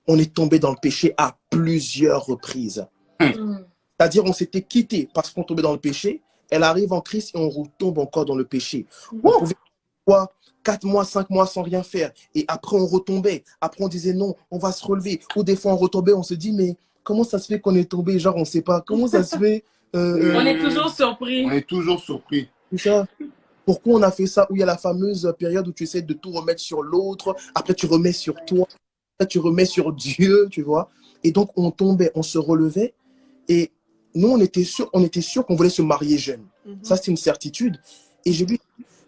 Speaker 4: on est tombé dans le péché à plusieurs reprises. C'est-à-dire, on s'était quitté parce qu'on tombait dans le péché. Elle arrive en Christ et on retombe encore dans le péché. On pouvait 4 mois, 5 mois sans rien faire. Et après, on retombait. Après, on disait non, on va se relever. Ou des fois, on retombait, on se dit, mais comment ça se fait qu'on est tombé? Genre, on ne sait pas. Comment ça se fait
Speaker 1: On est toujours surpris.
Speaker 2: On est toujours surpris.
Speaker 4: tout ça. Pourquoi on a fait ça? Où il y a la fameuse période où tu essaies de tout remettre sur l'autre. Après, tu remets sur toi. Après, tu remets sur Dieu, tu vois. Et donc, on tombait, on se relevait. Et nous, on était sûr qu'on voulait se marier jeune. Ça, c'est une certitude. Et je lui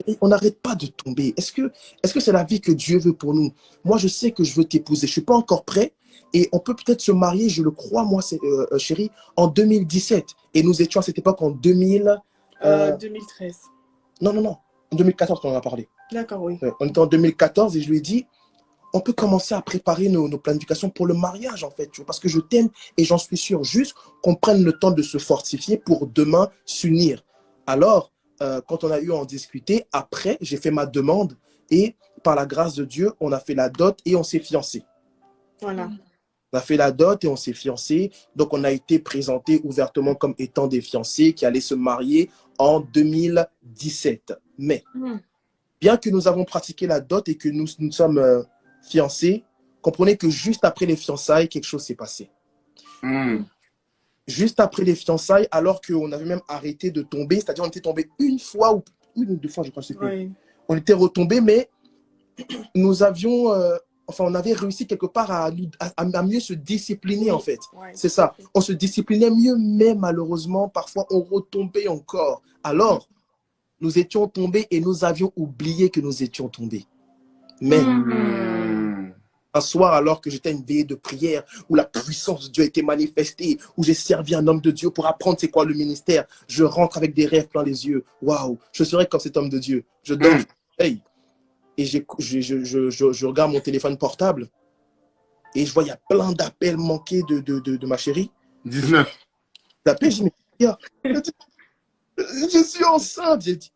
Speaker 4: dis, on n'arrête pas de tomber. Est-ce que c'est la vie que Dieu veut pour nous? Moi, je sais que je veux t'épouser. Je ne suis pas encore prêt. Et on peut peut-être se marier, je le crois, moi, chérie, en 2017. Et nous étions à cette époque en
Speaker 3: 2013.
Speaker 4: Non. En 2014, on en a parlé.
Speaker 3: D'accord, oui.
Speaker 4: On était en 2014 et je lui ai dit, on peut commencer à préparer nos planifications pour le mariage, en fait, tu vois, parce que je t'aime et j'en suis sûr. Juste qu'on prenne le temps de se fortifier pour demain s'unir. Alors, quand on a eu à en discuter, après, j'ai fait ma demande et par la grâce de Dieu, on a fait la dot et on s'est fiancés.
Speaker 3: Voilà.
Speaker 4: On a fait la dot et on s'est fiancés. Donc, on a été présentés ouvertement comme étant des fiancés qui allaient se marier en 2017. Mais, bien que nous avons pratiqué la dot et que nous sommes fiancés, comprenez que juste après les fiançailles, quelque chose s'est passé. Juste après les fiançailles, alors qu'on avait même arrêté de tomber, c'est-à-dire on était tombé une fois ou 1 ou 2 fois, je crois, je sais plus.
Speaker 3: Oui.
Speaker 4: On était retombés, mais nous avions, on avait réussi quelque part à mieux se discipliner, en fait.
Speaker 3: Ouais.
Speaker 4: C'est ça. On se disciplinait mieux, mais malheureusement, parfois, on retombait encore. Alors, nous étions tombés et nous avions oublié que nous étions tombés. Mais un soir, alors que j'étais à une veillée de prière, où la puissance de Dieu a été manifestée, où j'ai servi un homme de Dieu pour apprendre c'est quoi le ministère, je rentre avec des rêves plein les yeux. Waouh, je serai comme cet homme de Dieu. Je dors, hey. Et je regarde mon téléphone portable et je vois il y a plein d'appels manqués de ma chérie.
Speaker 2: 19.
Speaker 4: D'appels, je me dis, je suis enceinte. J'ai dit,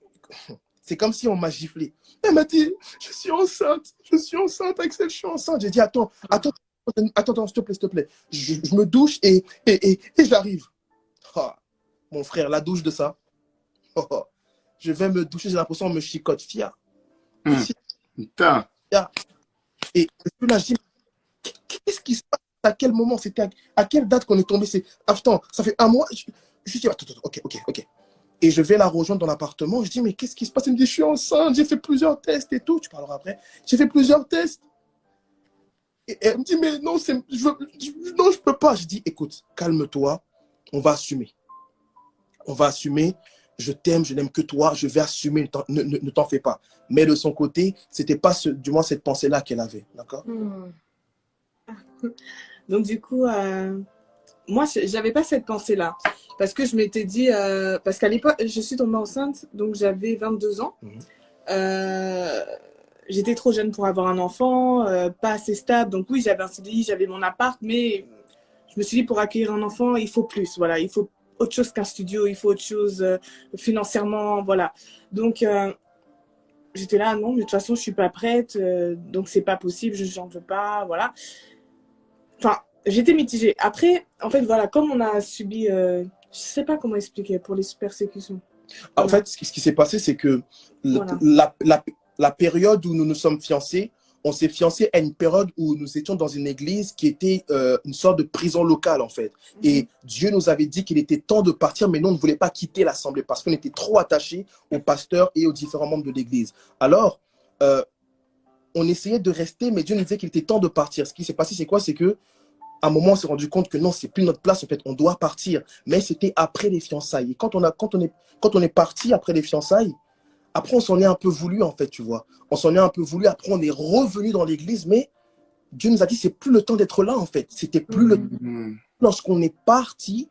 Speaker 4: c'est comme si on m'a giflé. Elle m'a dit, je suis enceinte, Axel, je suis enceinte. J'ai dit, attends, s'il te plaît. Je me douche et j'arrive. Oh, mon frère, la douche de ça. Oh, je vais me doucher, j'ai l'impression qu'on me chicote. Fia.
Speaker 2: Putain.
Speaker 4: Et là, je dis, qu'est-ce qui se passe? À quel moment? C'était à quelle date qu'on est tombé? Attends, ça fait un mois. Je dis, attends, ok. Et je vais la rejoindre dans l'appartement. Je dis, mais qu'est-ce qui se passe? Elle me dit, je suis enceinte, j'ai fait plusieurs tests et tout. Tu parleras après. J'ai fait plusieurs tests. Et elle me dit, mais non, non, je peux pas. Je dis, écoute, calme-toi, on va assumer. On va assumer. Je t'aime, je n'aime que toi, je vais assumer, ne t'en fais pas. Mais de son côté, c'était pas du moins cette pensée-là qu'elle avait. D'accord?
Speaker 3: Donc, du coup, moi, j'avais pas cette pensée-là. Parce que je m'étais dit, parce qu'à l'époque, je suis tombée enceinte, donc j'avais 22 ans. J'étais trop jeune pour avoir un enfant, pas assez stable. Donc oui, j'avais un CDI, j'avais mon appart, mais je me suis dit, pour accueillir un enfant, il faut plus. Voilà, il faut autre chose qu'un studio, il faut autre chose financièrement, voilà. Donc, j'étais là, non, mais de toute façon, je suis pas prête, donc c'est pas possible, j'en veux pas, voilà. Enfin, j'étais mitigée. Après, en fait, voilà, comme on a subi, je sais pas comment expliquer pour les persécutions.
Speaker 4: En fait, ce qui s'est passé, c'est que la période où nous nous sommes fiancés, on s'est fiancés à une période où nous étions dans une église qui était une sorte de prison locale, en fait. Et Dieu nous avait dit qu'il était temps de partir, mais nous, on ne voulait pas quitter l'assemblée parce qu'on était trop attachés au pasteur et aux différents membres de l'église. Alors, on essayait de rester, mais Dieu nous disait qu'il était temps de partir. Ce qui s'est passé, c'est quoi? C'est que à un moment, on s'est rendu compte que non, c'est plus notre place, en fait, on doit partir. Mais c'était après les fiançailles. Et quand on est parti après les fiançailles, après, on s'en est un peu voulu, en fait, tu vois. On s'en est un peu voulu. Après, on est revenu dans l'église, mais Dieu nous a dit, c'est plus le temps d'être là, en fait. C'était plus le temps. Lorsqu'on est parti,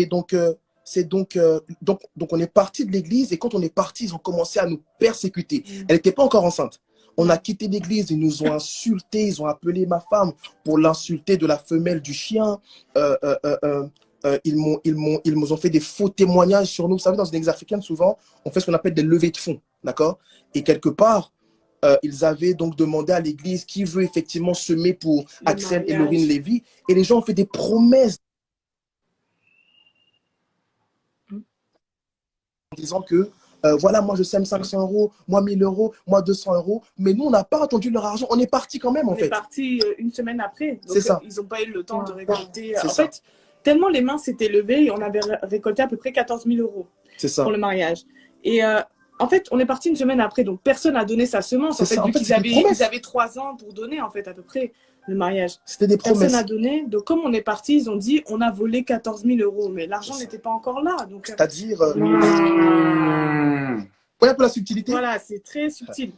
Speaker 4: donc on est parti de l'église, et quand on est parti, ils ont commencé à nous persécuter. Elle n'était pas encore enceinte. On a quitté l'église, ils nous ont insultés, ils ont appelé ma femme pour l'insulter de la femelle du chien. Ils m'ont fait des faux témoignages sur nous. Vous savez, dans une église africaine, souvent, on fait ce qu'on appelle des levées de fonds, d'accord? Et quelque part, ils avaient donc demandé à l'église qui veut effectivement semer pour Axel et Laurine Lévy. Et les gens ont fait des promesses en disant que voilà, moi je sème 500 €, moi 1000 €, moi 200 €. Mais nous, on n'a pas attendu leur argent. On est parti quand même, en fait.
Speaker 3: On est parti une semaine après.
Speaker 4: C'est ça.
Speaker 3: Ils n'ont pas eu le temps de récolter. En fait, tellement les mains s'étaient levées, et on avait récolté à peu près 14 000 € pour le mariage. Et en fait, on est parti une semaine après, donc personne n'a donné sa semence. En fait, ils avaient 3 ans pour donner, en fait, à peu près, le mariage.
Speaker 4: C'était des promesses.
Speaker 3: Personne n'a donné. Donc, comme on est parti, ils ont dit, on a volé 14 000 €. Mais l'argent n'était pas encore là.
Speaker 4: C'est-à-dire... Vous voyez un peu la subtilité?
Speaker 3: Voilà, c'est très subtil.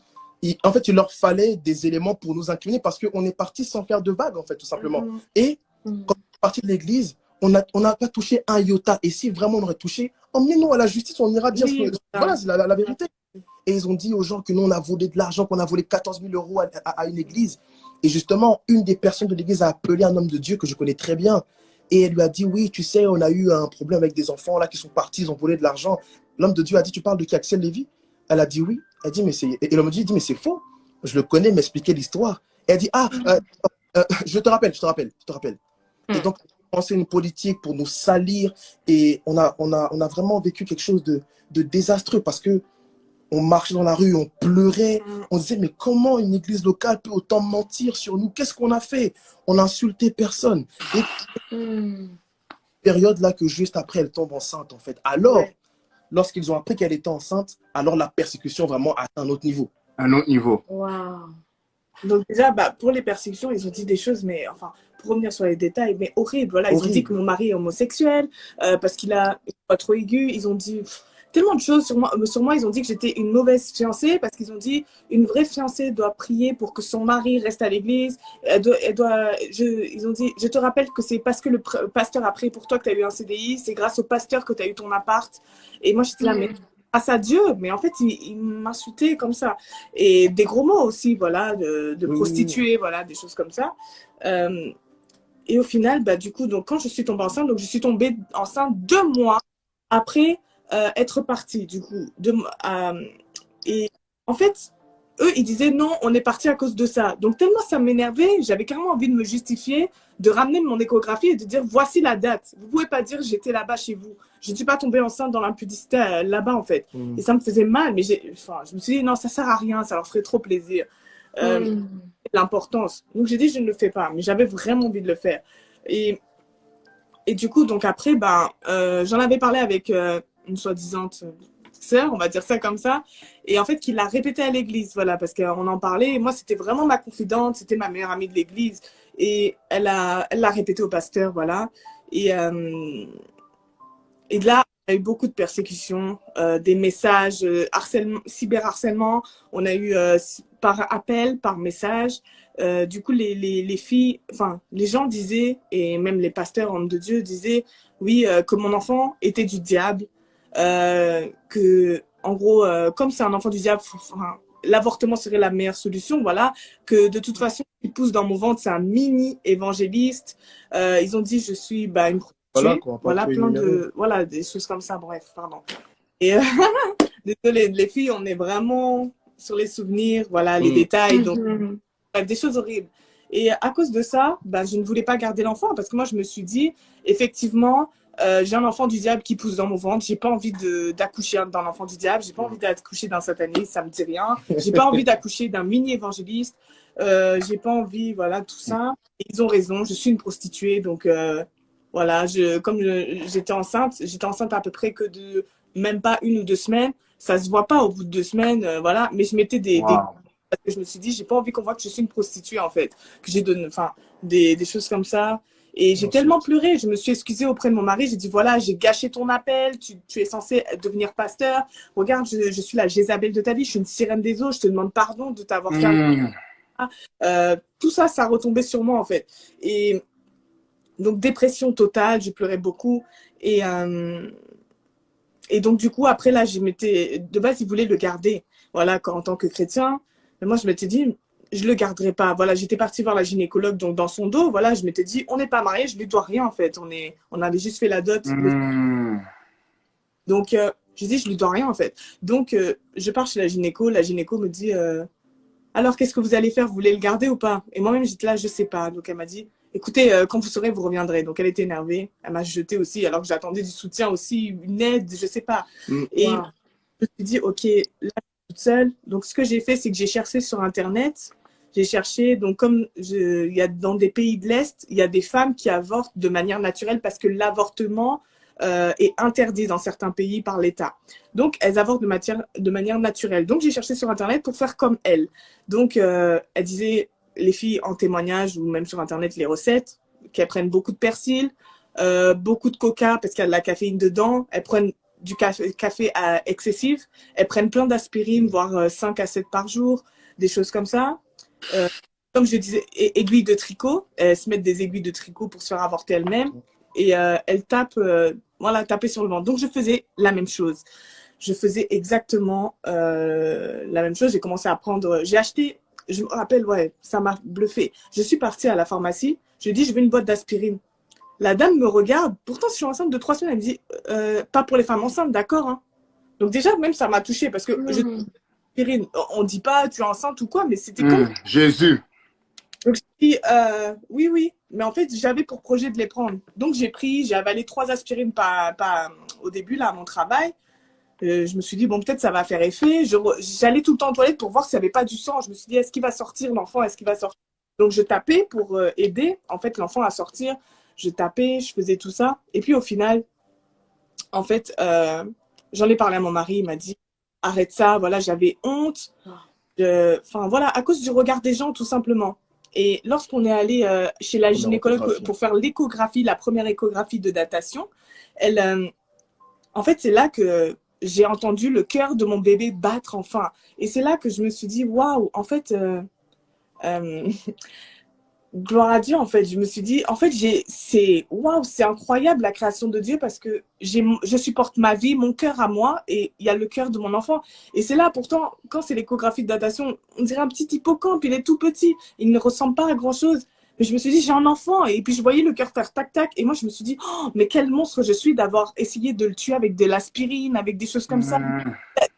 Speaker 4: En fait, il leur fallait des éléments pour nous incriminer parce qu'on est parti sans faire de vagues, en fait, tout simplement. Et quand on est parti de l'église, on n'a pas touché un iota. Et si vraiment on aurait touché, emmenez-nous à la justice, on ira dire voilà, c'est la vérité. Et ils ont dit aux gens que nous, on a volé de l'argent, qu'on a volé 14 000 € à une église. Et justement, une des personnes de l'église a appelé un homme de Dieu que je connais très bien. Et elle lui a dit, oui, tu sais, on a eu un problème avec des enfants là qui sont partis, ils ont volé de l'argent. L'homme de Dieu a dit, tu parles de qui, Axel Lévy? Elle a dit oui. Elle dit, mais c'est... Et l'homme de Dieu dit, mais c'est faux. Je le connais, m'expliquer l'histoire. Elle dit, je te rappelle. Et donc, on a lancé une politique pour nous salir. Et on a vraiment vécu quelque chose de désastreux parce que on marchait dans la rue, on pleurait. On disait, mais comment une église locale peut autant mentir sur nous? Qu'est-ce qu'on a fait? On n'a insulté personne. Et période là que juste après, elle tombe enceinte, en fait. Alors, lorsqu'ils ont appris qu'elle était enceinte, alors la persécution vraiment a un autre niveau.
Speaker 2: Un autre niveau.
Speaker 3: Waouh. Donc déjà, pour les persécutions, ils ont dit des choses, mais enfin, pour revenir sur les détails, mais horrible. Voilà, ils ont dit que mon mari est homosexuel, parce qu'il a une voix trop aiguë. Ils ont dit tellement de choses sur moi. Ils ont dit que j'étais une mauvaise fiancée, parce qu'ils ont dit une vraie fiancée doit prier pour que son mari reste à l'église. Ils ont dit, je te rappelle que c'est parce que le pasteur a prié pour toi que tu as eu un CDI, c'est grâce au pasteur que tu as eu ton appart. Et moi, j'étais là, mais grâce à Dieu, mais en fait, il m'insultait comme ça. Et des gros mots aussi, voilà, de prostituée, voilà, des choses comme ça. Et au final, du coup, donc, quand je suis tombée enceinte, donc je suis tombée enceinte 2 mois après être partie, du coup. Et en fait, eux, ils disaient non, on est parti à cause de ça. Donc, tellement ça m'énervait, j'avais carrément envie de me justifier, de ramener mon échographie et de dire voici la date. Vous ne pouvez pas dire j'étais là-bas chez vous. Je ne suis pas tombée enceinte dans l'impudicité là-bas, en fait. Et ça me faisait mal, mais je me suis dit non, ça ne sert à rien, ça leur ferait trop plaisir. l'importance. Donc j'ai dit je ne le fais pas, mais j'avais vraiment envie de le faire. Et du coup, donc après, j'en avais parlé avec une soi-disant sœur, on va dire ça comme ça, et en fait, qui l'a répété à l'église, voilà, parce qu'on en parlait. Et moi, c'était vraiment ma confidente, c'était ma meilleure amie de l'église, et elle l'a répété au pasteur, voilà. Et là, on a eu beaucoup de persécutions, des messages, harcèlement, cyberharcèlement. On a eu par appel, par message. Du coup, les filles, enfin, les gens disaient, et même les pasteurs, hommes de Dieu, disaient, oui, que mon enfant était du diable, que, en gros, comme c'est un enfant du diable, enfin, l'avortement serait la meilleure solution, voilà, que de toute façon, il pousse dans mon ventre, c'est un mini évangéliste. Ils ont dit, je suis une
Speaker 4: Voilà, quoi,
Speaker 3: voilà, voilà, des choses comme ça, bref, pardon. Et désolé, les filles, on est vraiment sur les souvenirs, voilà, les détails, donc bref, des choses horribles. Et à cause de ça, je ne voulais pas garder l'enfant parce que moi, je me suis dit, effectivement, j'ai un enfant du diable qui pousse dans mon ventre, j'ai pas envie d'accoucher d'un enfant du diable, j'ai pas envie d'accoucher d'un sataniste, ça me dit rien, j'ai pas envie d'accoucher d'un mini-évangéliste, j'ai pas envie, voilà, tout ça. Et ils ont raison, je suis une prostituée, donc voilà, comme j'étais enceinte à peu près que de même pas 1 ou 2 semaines. Ça se voit pas au bout de 2 semaines, voilà. Mais je mettais parce que je me suis dit, j'ai pas envie qu'on voit que je suis une prostituée, en fait. Que j'ai des choses comme ça. Et j'ai tellement pleuré. Je me suis excusée auprès de mon mari. J'ai dit, voilà, j'ai gâché ton appel. Tu es censé devenir pasteur. Regarde, je suis la Jézabel de ta vie. Je suis une sirène des eaux. Je te demande pardon de t'avoir fait. Tout ça, ça retombait sur moi, en fait. Et donc, dépression totale, je pleurais beaucoup. Et donc, du coup, après, là, de base, ils voulaient le garder, voilà, en tant que chrétien. Mais moi, je m'étais dit, je le garderai pas. Voilà, j'étais partie voir la gynécologue, donc dans son dos, voilà, je m'étais dit, on n'est pas mariés, je lui dois rien, en fait. On avait juste fait la dot. Donc, je dis, je lui dois rien, en fait. Donc, je pars chez la gynéco me dit, alors, qu'est-ce que vous allez faire? Vous voulez le garder ou pas? Et moi-même, j'étais là, je sais pas. Donc, elle m'a dit, écoutez, quand vous saurez, vous reviendrez. Donc, elle était énervée. Elle m'a jeté aussi, alors que j'attendais du soutien aussi, une aide, je sais pas. Et je me suis dit, OK, là, je suis toute seule. Donc, ce que j'ai fait, c'est que j'ai cherché sur Internet. J'ai cherché, donc, il y a dans des pays de l'Est, il y a des femmes qui avortent de manière naturelle parce que l'avortement est interdit dans certains pays par l'État. Donc, elles avortent de manière naturelle. Donc, j'ai cherché sur Internet pour faire comme elles. Donc, elle disait, les filles en témoignage ou même sur Internet, les recettes, qu'elles prennent beaucoup de persil, beaucoup de coca parce qu'il y a de la caféine dedans. Elles prennent du café excessif. Elles prennent plein d'aspirine, voire 5 à 7 par jour, des choses comme ça. Comme je disais, aiguilles de tricot. Elles se mettent des aiguilles de tricot pour se faire avorter elles-mêmes. Et elles tapent, taper sur le ventre. Donc, je faisais la même chose. Je faisais exactement la même chose. J'ai commencé à prendre... J'ai acheté... Je me rappelle, ouais, ça m'a bluffé. Je suis partie à la pharmacie. Je lui ai dit, je veux une boîte d'aspirine. La dame me regarde. Pourtant, je suis enceinte de 3 semaines. Elle me dit, pas pour les femmes enceintes, d'accord, hein. Donc déjà, même ça m'a touchée parce que on dit pas tu es enceinte ou quoi, mais c'était comme...
Speaker 2: Jésus.
Speaker 3: Donc, je dis, oui, oui. Mais en fait, j'avais pour projet de les prendre. Donc, j'ai avalé 3 aspirines au début, là, à mon travail. Je me suis dit, bon, peut-être ça va faire effet. J'allais tout le temps aux toilettes pour voir s'il n'y avait pas du sang. Je me suis dit, est-ce qu'il va sortir, l'enfant? Est-ce qu'il va sortir? Donc, je tapais pour aider, en fait, l'enfant à sortir. Je tapais, je faisais tout ça. Et puis, au final, en fait, j'en ai parlé à mon mari. Il m'a dit, arrête ça. Voilà, j'avais honte. Enfin, voilà, à cause du regard des gens, tout simplement. Et lorsqu'on est allé chez la gynécologue pour faire l'échographie, la première échographie de datation, en fait, c'est là que j'ai entendu le cœur de mon bébé battre enfin. Et c'est là que je me suis dit, waouh, en fait, gloire à Dieu, en fait. Je me suis dit, en fait, c'est incroyable la création de Dieu parce que je supporte ma vie, mon cœur à moi et il y a le cœur de mon enfant. Et c'est là, pourtant, quand c'est l'échographie de datation, on dirait un petit hippocampe, il est tout petit, il ne ressemble pas à grand chose. Mais je me suis dit, j'ai un enfant. Et puis, je voyais le cœur faire tac-tac. Et moi, je me suis dit, oh, mais quel monstre je suis d'avoir essayé de le tuer avec de l'aspirine, avec des choses comme ça.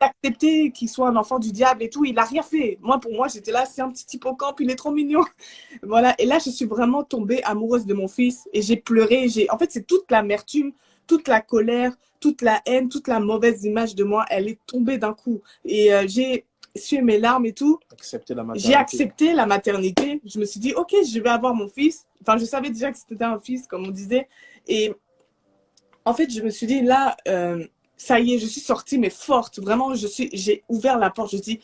Speaker 3: D'accepter qu'il soit un enfant du diable et tout. Il n'a rien fait. Moi, pour moi, j'étais là, c'est un petit hippocampe, il est trop mignon. Voilà. Et là, je suis vraiment tombée amoureuse de mon fils. Et j'ai pleuré. En fait, c'est toute l'amertume, toute la colère, toute la haine, toute la mauvaise image de moi. Elle est tombée d'un coup. Et essuyé mes larmes et tout.
Speaker 4: Accepter la maternité.
Speaker 3: J'ai accepté la maternité. Je me suis dit, ok, je vais avoir mon fils. Enfin, je savais déjà que c'était un fils, comme on disait. Et en fait, je me suis dit, là, ça y est, je suis sortie, mais forte. Vraiment, j'ai ouvert la porte. Je dis,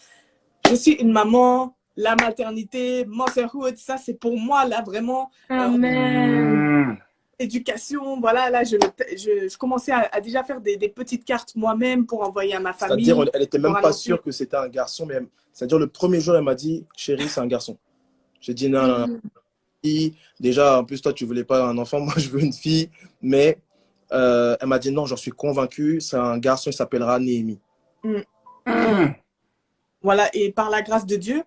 Speaker 3: je suis une maman. La maternité, motherhood, ça, c'est pour moi, là, vraiment.
Speaker 1: Amen.
Speaker 3: Éducation, voilà, là, je commençais à déjà faire des petites cartes moi-même pour envoyer à ma famille.
Speaker 4: C'est-à-dire, elle n'était même pas
Speaker 3: annoncer.
Speaker 4: sûre que c'était un garçon, mais c'est-à-dire, le premier jour, elle m'a dit, chérie, c'est un garçon. J'ai dit, non, non, non. Déjà, en plus, toi, tu voulais pas un enfant, moi, je veux une fille. Mais elle m'a dit, non, j'en suis convaincue, c'est un garçon, il s'appellera Néhémie.
Speaker 3: Voilà, et par la grâce de Dieu,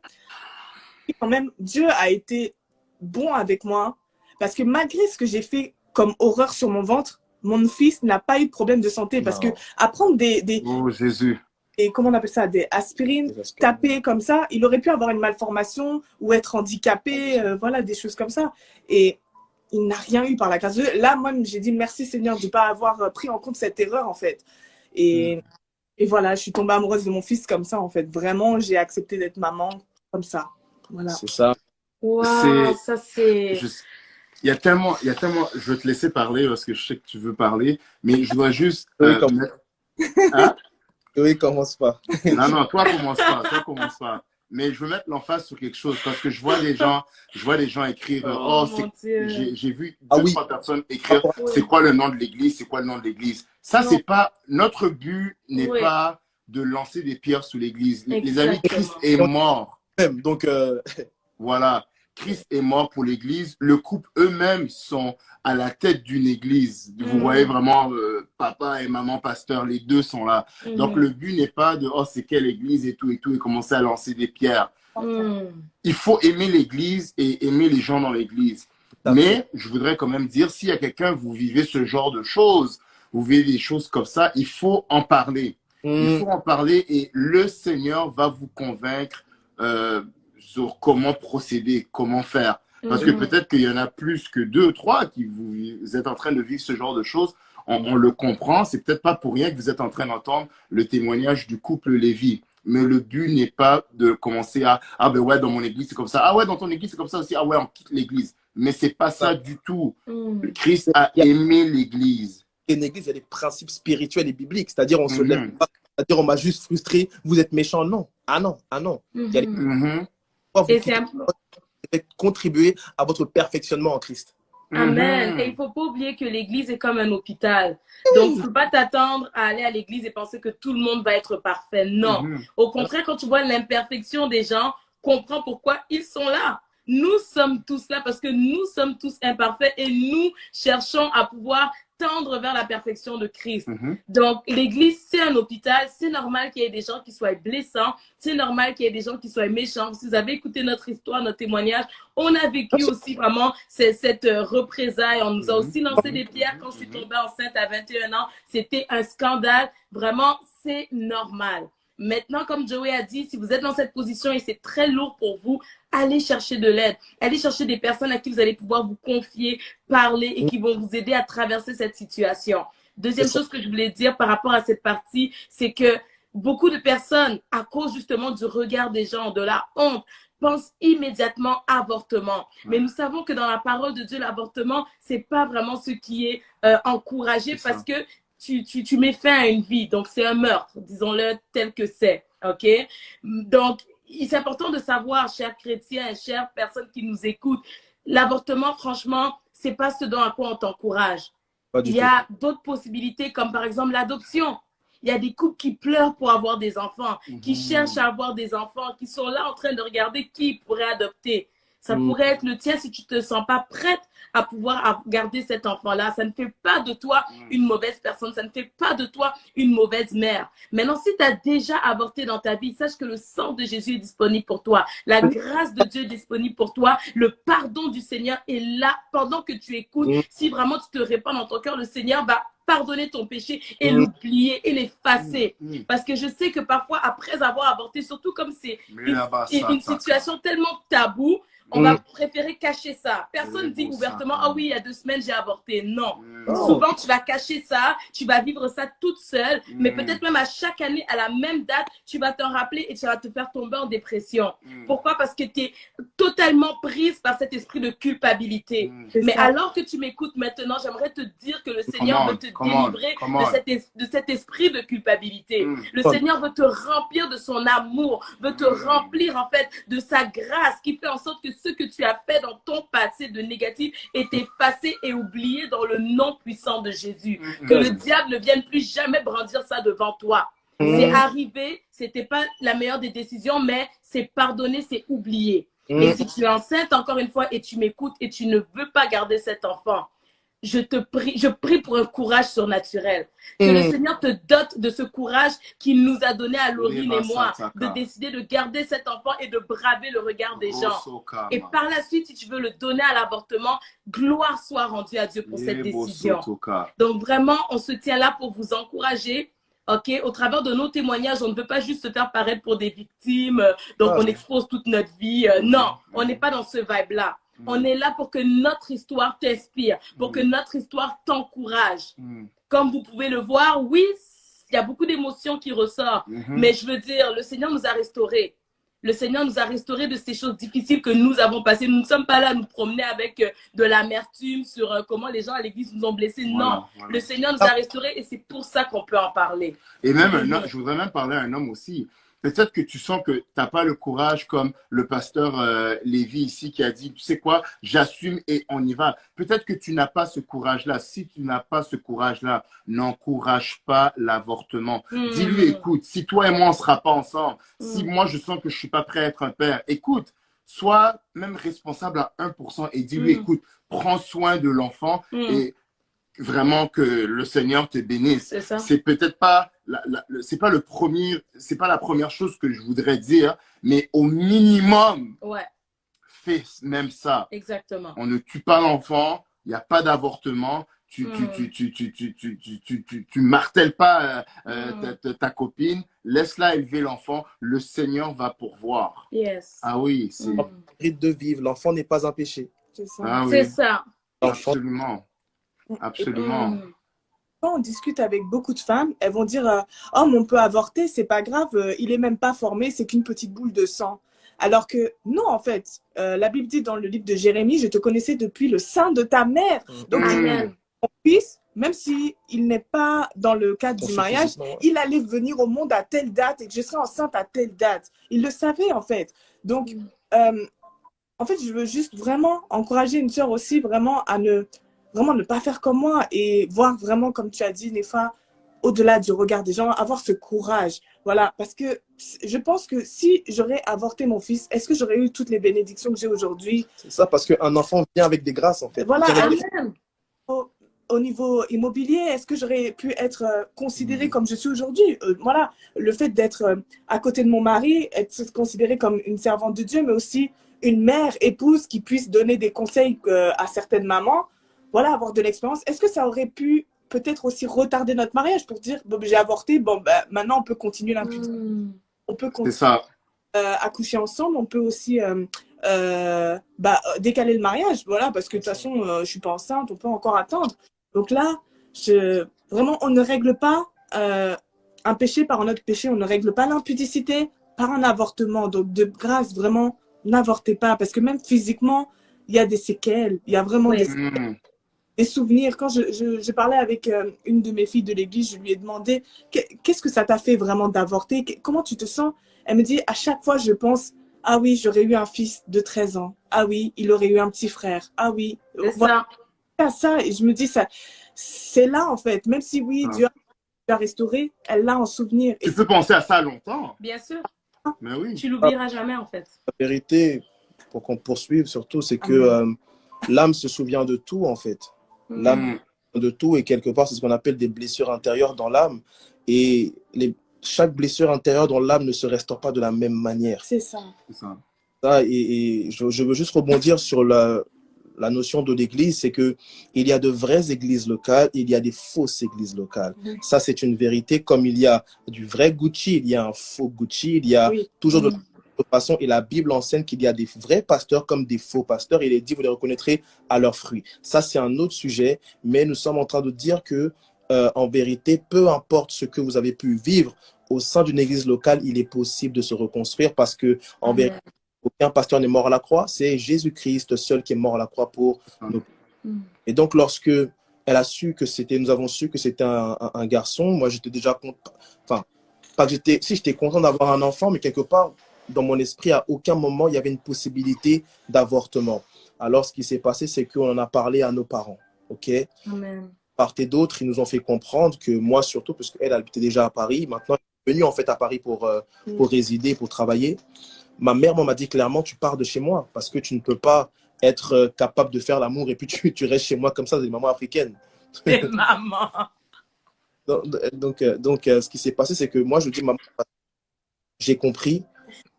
Speaker 3: quand même, Dieu a été bon avec moi. Parce que malgré ce que j'ai fait comme horreur sur mon ventre, mon fils n'a pas eu de problème de santé. Parce que à prendre
Speaker 2: Oh, Jésus.
Speaker 3: Et comment on appelle ça, des aspirines, taper comme ça, il aurait pu avoir une malformation ou être handicapé, voilà, des choses comme ça. Et il n'a rien eu par la grâce de Dieu. Là, moi, j'ai dit merci Seigneur de ne pas avoir pris en compte cette erreur, en fait. Et voilà, je suis tombée amoureuse de mon fils comme ça, en fait. Vraiment, j'ai accepté d'être maman comme ça. Voilà.
Speaker 4: C'est ça.
Speaker 1: Wow, ça c'est...
Speaker 2: Il y a tellement, je vais te laisser parler parce que je sais que tu veux parler, mais je dois juste...
Speaker 4: Hein? Oui, commence pas.
Speaker 2: Non, toi commence pas. Mais je veux mettre l'emphase sur quelque chose parce que je vois les gens écrire j'ai vu trois personnes écrire c'est quoi le nom de l'église, Ça, c'est pas, notre but n'est pas de lancer des pierres sous l'église. Les amis, Christ est mort.
Speaker 4: Donc,
Speaker 2: voilà. Christ est mort pour l'église. Le couple eux-mêmes sont à la tête d'une église. Vous voyez vraiment papa et maman pasteur, les deux sont là. Donc le but n'est pas de c'est quelle église et tout et commencer à lancer des pierres. Il faut aimer l'église et aimer les gens dans l'église. Mais je voudrais quand même dire, s'il y a quelqu'un, vous vivez ce genre de choses, vous vivez des choses comme ça, il faut en parler. Il faut en parler et le Seigneur va vous convaincre sur comment procéder, comment faire. Parce que peut-être qu'il y en a plus que 2 ou 3 qui vous êtes en train de vivre ce genre de choses. On le comprend. C'est peut-être pas pour rien que vous êtes en train d'entendre le témoignage du couple Lévy. Mais le but n'est pas de commencer à « Ah ben ouais, dans mon église, c'est comme ça. Ah ouais, dans ton église, c'est comme ça aussi. Ah ouais, on quitte l'église. » Mais c'est pas ça du tout. Christ a aimé l'église.
Speaker 4: Et l'église, il y a des principes spirituels et bibliques. C'est-à-dire, on se lève pas. C'est-à-dire, on m'a juste frustré. Vous êtes méchant. Non. Ah non. Il y a vous contribuer à votre perfectionnement en Christ.
Speaker 1: Amen. Et il ne faut pas oublier que l'église est comme un hôpital. Donc, il ne faut pas t'attendre à aller à l'église et penser que tout le monde va être parfait. Non. Au contraire, quand tu vois l'imperfection des gens, comprends pourquoi ils sont là. Nous sommes tous là parce que nous sommes tous imparfaits et nous cherchons à pouvoir tendre vers la perfection de Christ. Donc, l'église, c'est un hôpital. C'est normal qu'il y ait des gens qui soient blessants. C'est normal qu'il y ait des gens qui soient méchants. Si vous avez écouté notre histoire, notre témoignage, on a vécu aussi vraiment cette représailles. On nous a aussi lancé des pierres quand je suis tombée enceinte à 21 ans. C'était un scandale. Vraiment, c'est normal. Maintenant, comme Joey a dit, si vous êtes dans cette position et c'est très lourd pour vous, allez chercher de l'aide. Allez chercher des personnes à qui vous allez pouvoir vous confier, parler et qui vont vous aider à traverser cette situation. Deuxième chose que je voulais dire par rapport à cette partie, c'est que beaucoup de personnes, à cause justement du regard des gens, de la honte, pensent immédiatement avortement. Mais nous savons que dans la parole de Dieu, l'avortement, c'est pas vraiment ce qui est encouragé parce que tu mets fin à une vie. Donc, c'est un meurtre, disons-le tel que c'est. OK? Donc, c'est important de savoir, chers chrétiens, chères personnes qui nous écoutent, l'avortement, franchement, c'est pas ce dont à quoi on t'encourage. Il y a d'autres possibilités, comme par exemple l'adoption. Il y a des couples qui pleurent pour avoir des enfants, qui cherchent à avoir des enfants, qui sont là en train de regarder qui pourrait adopter. Ça pourrait être le tien si tu ne te sens pas prête à pouvoir garder cet enfant-là. Ça ne fait pas de toi une mauvaise personne. Ça ne fait pas de toi une mauvaise mère. Maintenant, si tu as déjà avorté dans ta vie, sache que le sang de Jésus est disponible pour toi. La grâce de Dieu est disponible pour toi. Le pardon du Seigneur est là pendant que tu écoutes. Si vraiment tu te répands dans ton cœur, le Seigneur va pardonner ton péché et l'oublier et l'effacer. Parce que je sais que parfois, après avoir avorté, surtout comme c'est une situation tellement taboue, On va préférer cacher ça. Personne dit ouvertement, ah oui, il y a 2 semaines, j'ai avorté. Non. Souvent, tu vas cacher ça, tu vas vivre ça toute seule, mais peut-être même à chaque année, à la même date, tu vas t'en rappeler et tu vas te faire tomber en dépression. Pourquoi? Parce que tu es totalement prise par cet esprit de culpabilité. Mais alors que tu m'écoutes maintenant, j'aimerais te dire que le Seigneur veut te délivrer de cet esprit de culpabilité. Le Seigneur veut te remplir de son amour, veut te remplir en fait de sa grâce qui fait en sorte que ce que tu as fait dans ton passé de négatif est effacé et oublié dans le nom puissant de Jésus. Que le diable ne vienne plus jamais brandir ça devant toi. C'est arrivé, c'était pas la meilleure des décisions, mais c'est pardonné, c'est oublié. Et si tu es enceinte, encore une fois, et tu m'écoutes et tu ne veux pas garder cet enfant, je prie pour un courage surnaturel. Que le Seigneur te dote de ce courage qu'il nous a donné à Laurine et moi, de décider de garder cet enfant et de braver le regard des gens. Et par la suite, si tu veux le donner à l'avortement, gloire soit rendue à Dieu pour cette décision. Donc vraiment, on se tient là pour vous encourager. Ok, au travers de nos témoignages, on ne veut pas juste se faire paraître pour des victimes, donc on expose toute notre vie. Non, on n'est pas dans ce vibe-là. On est là pour que notre histoire t'inspire, pour que notre histoire t'encourage. Comme vous pouvez le voir, oui, il y a beaucoup d'émotions qui ressortent, mais je veux dire, le Seigneur nous a restaurés. Le Seigneur nous a restaurés de ces choses difficiles que nous avons passées. Nous ne sommes pas là à nous promener avec de l'amertume sur comment les gens à l'église nous ont blessés. Non, le Seigneur nous a restaurés et c'est pour ça qu'on peut en parler.
Speaker 2: Et même, je voudrais même parler à un homme aussi. Peut-être que tu sens que tu n'as pas le courage comme le pasteur Lévy ici qui a dit, tu sais quoi, j'assume et on y va. Peut-être que tu n'as pas ce courage-là. Si tu n'as pas ce courage-là, n'encourage pas l'avortement. Dis-lui, écoute, si toi et moi, on ne sera pas ensemble, si moi, je sens que je ne suis pas prêt à être un père, écoute, sois même responsable à 1% et dis-lui, écoute, prends soin de l'enfant et vraiment que le Seigneur te bénisse. C'est peut-être pas c'est pas la première chose que je voudrais dire, mais au minimum, fais même ça.
Speaker 1: Exactement.
Speaker 2: On ne tue pas l'enfant, il n'y a pas d'avortement, tu martèles pas ta copine, laisse-la élever l'enfant, le Seigneur va pourvoir.
Speaker 1: Yes.
Speaker 2: Ah oui, c'est
Speaker 4: Rite de vivre, l'enfant n'est pas un péché.
Speaker 3: C'est ça.
Speaker 2: Ah oui.
Speaker 1: C'est ça.
Speaker 2: Absolument. Absolument.
Speaker 3: Quand on discute avec beaucoup de femmes, elles vont dire oh, mais on peut avorter, c'est pas grave, il est même pas formé, c'est qu'une petite boule de sang. Alors que non, en fait, la Bible dit dans le livre de Jérémie, je te connaissais depuis le sein de ta mère. Donc, mon fils, même s'il n'est pas dans le cadre du mariage, il allait venir au monde à telle date et que je serai enceinte à telle date. Il le savait, en fait. Donc, en fait, je veux juste vraiment encourager une sœur aussi vraiment à ne pas faire comme moi et voir vraiment, comme tu as dit, Nefa, au-delà du regard des gens, avoir ce courage. Voilà, parce que je pense que si j'aurais avorté mon fils, est-ce que j'aurais eu toutes les bénédictions que j'ai aujourd'hui?
Speaker 4: C'est ça, parce qu'un enfant vient avec des grâces, en fait.
Speaker 3: Voilà, au niveau immobilier, est-ce que j'aurais pu être considérée comme je suis aujourd'hui? Voilà, le fait d'être à côté de mon mari, être considérée comme une servante de Dieu, mais aussi une mère, épouse qui puisse donner des conseils à certaines mamans. Voilà, avoir de l'expérience. Est-ce que ça aurait pu peut-être aussi retarder notre mariage pour dire, bon, j'ai avorté, bon, ben, maintenant on peut continuer l'impudicité. On peut continuer accoucher ensemble, on peut aussi décaler le mariage, voilà, parce que de toute façon, je ne suis pas enceinte, on peut encore attendre. Donc là, vraiment, on ne règle pas un péché par un autre péché, on ne règle pas l'impudicité par un avortement. Donc de grâce, vraiment, n'avortez pas, parce que même physiquement, il y a des séquelles, il y a vraiment des souvenirs. Quand je parlais avec une de mes filles de l'église, je lui ai demandé qu'est-ce que ça t'a fait vraiment d'avorter, comment tu te sens? Elle me dit, à chaque fois je pense, ah oui, j'aurais eu un fils de 13 ans, ah oui, il aurait eu un petit frère, ah oui, voilà, ça. Et je me dis, ça, c'est là en fait, même si oui, Dieu a restauré, elle l'a en souvenir.
Speaker 2: Tu peux penser à ça longtemps.
Speaker 1: Bien sûr.
Speaker 2: Mais oui.
Speaker 1: Tu l'oublieras jamais en fait.
Speaker 4: La vérité, pour qu'on poursuive surtout, c'est que l'âme se souvient de tout en fait. L'âme de tout, et quelque part c'est ce qu'on appelle des blessures intérieures dans l'âme, et chaque blessure intérieure dans l'âme ne se restaure pas de la même manière.
Speaker 3: C'est ça.
Speaker 4: Et je veux juste rebondir sur la notion de l'église, c'est que il y a de vraies églises locales, il y a des fausses églises locales. Ça c'est une vérité, comme il y a du vrai Gucci, il y a un faux Gucci, il y a toujours toute façon, et la Bible enseigne qu'il y a des vrais pasteurs comme des faux pasteurs. Il est dit, vous les reconnaîtrez à leurs fruits. Ça, c'est un autre sujet, mais nous sommes en train de dire que, en vérité, peu importe ce que vous avez pu vivre au sein d'une église locale, il est possible de se reconstruire parce que, en vérité, aucun pasteur n'est mort à la croix. C'est Jésus-Christ seul qui est mort à la croix pour nous. Et donc, lorsque elle a su que c'était, nous avons su que c'était un garçon, moi, j'étais déjà content. Enfin, pas que j'étais, si j'étais content d'avoir un enfant, mais quelque part, dans mon esprit, à aucun moment, il y avait une possibilité d'avortement. Alors, ce qui s'est passé, c'est qu'on en a parlé à nos parents. OK?
Speaker 1: Amen.
Speaker 4: Part et d'autres, ils nous ont fait comprendre que moi, surtout, parce qu'elle habitait déjà à Paris, maintenant, elle est venue en fait à Paris pour résider, pour travailler. Ma mère m'a dit clairement, tu pars de chez moi parce que tu ne peux pas être capable de faire l'amour et puis tu restes chez moi comme ça, c'est des mamans africaines.
Speaker 1: C'est maman.
Speaker 4: Donc, ce qui s'est passé, c'est que moi, je dis, maman, j'ai compris,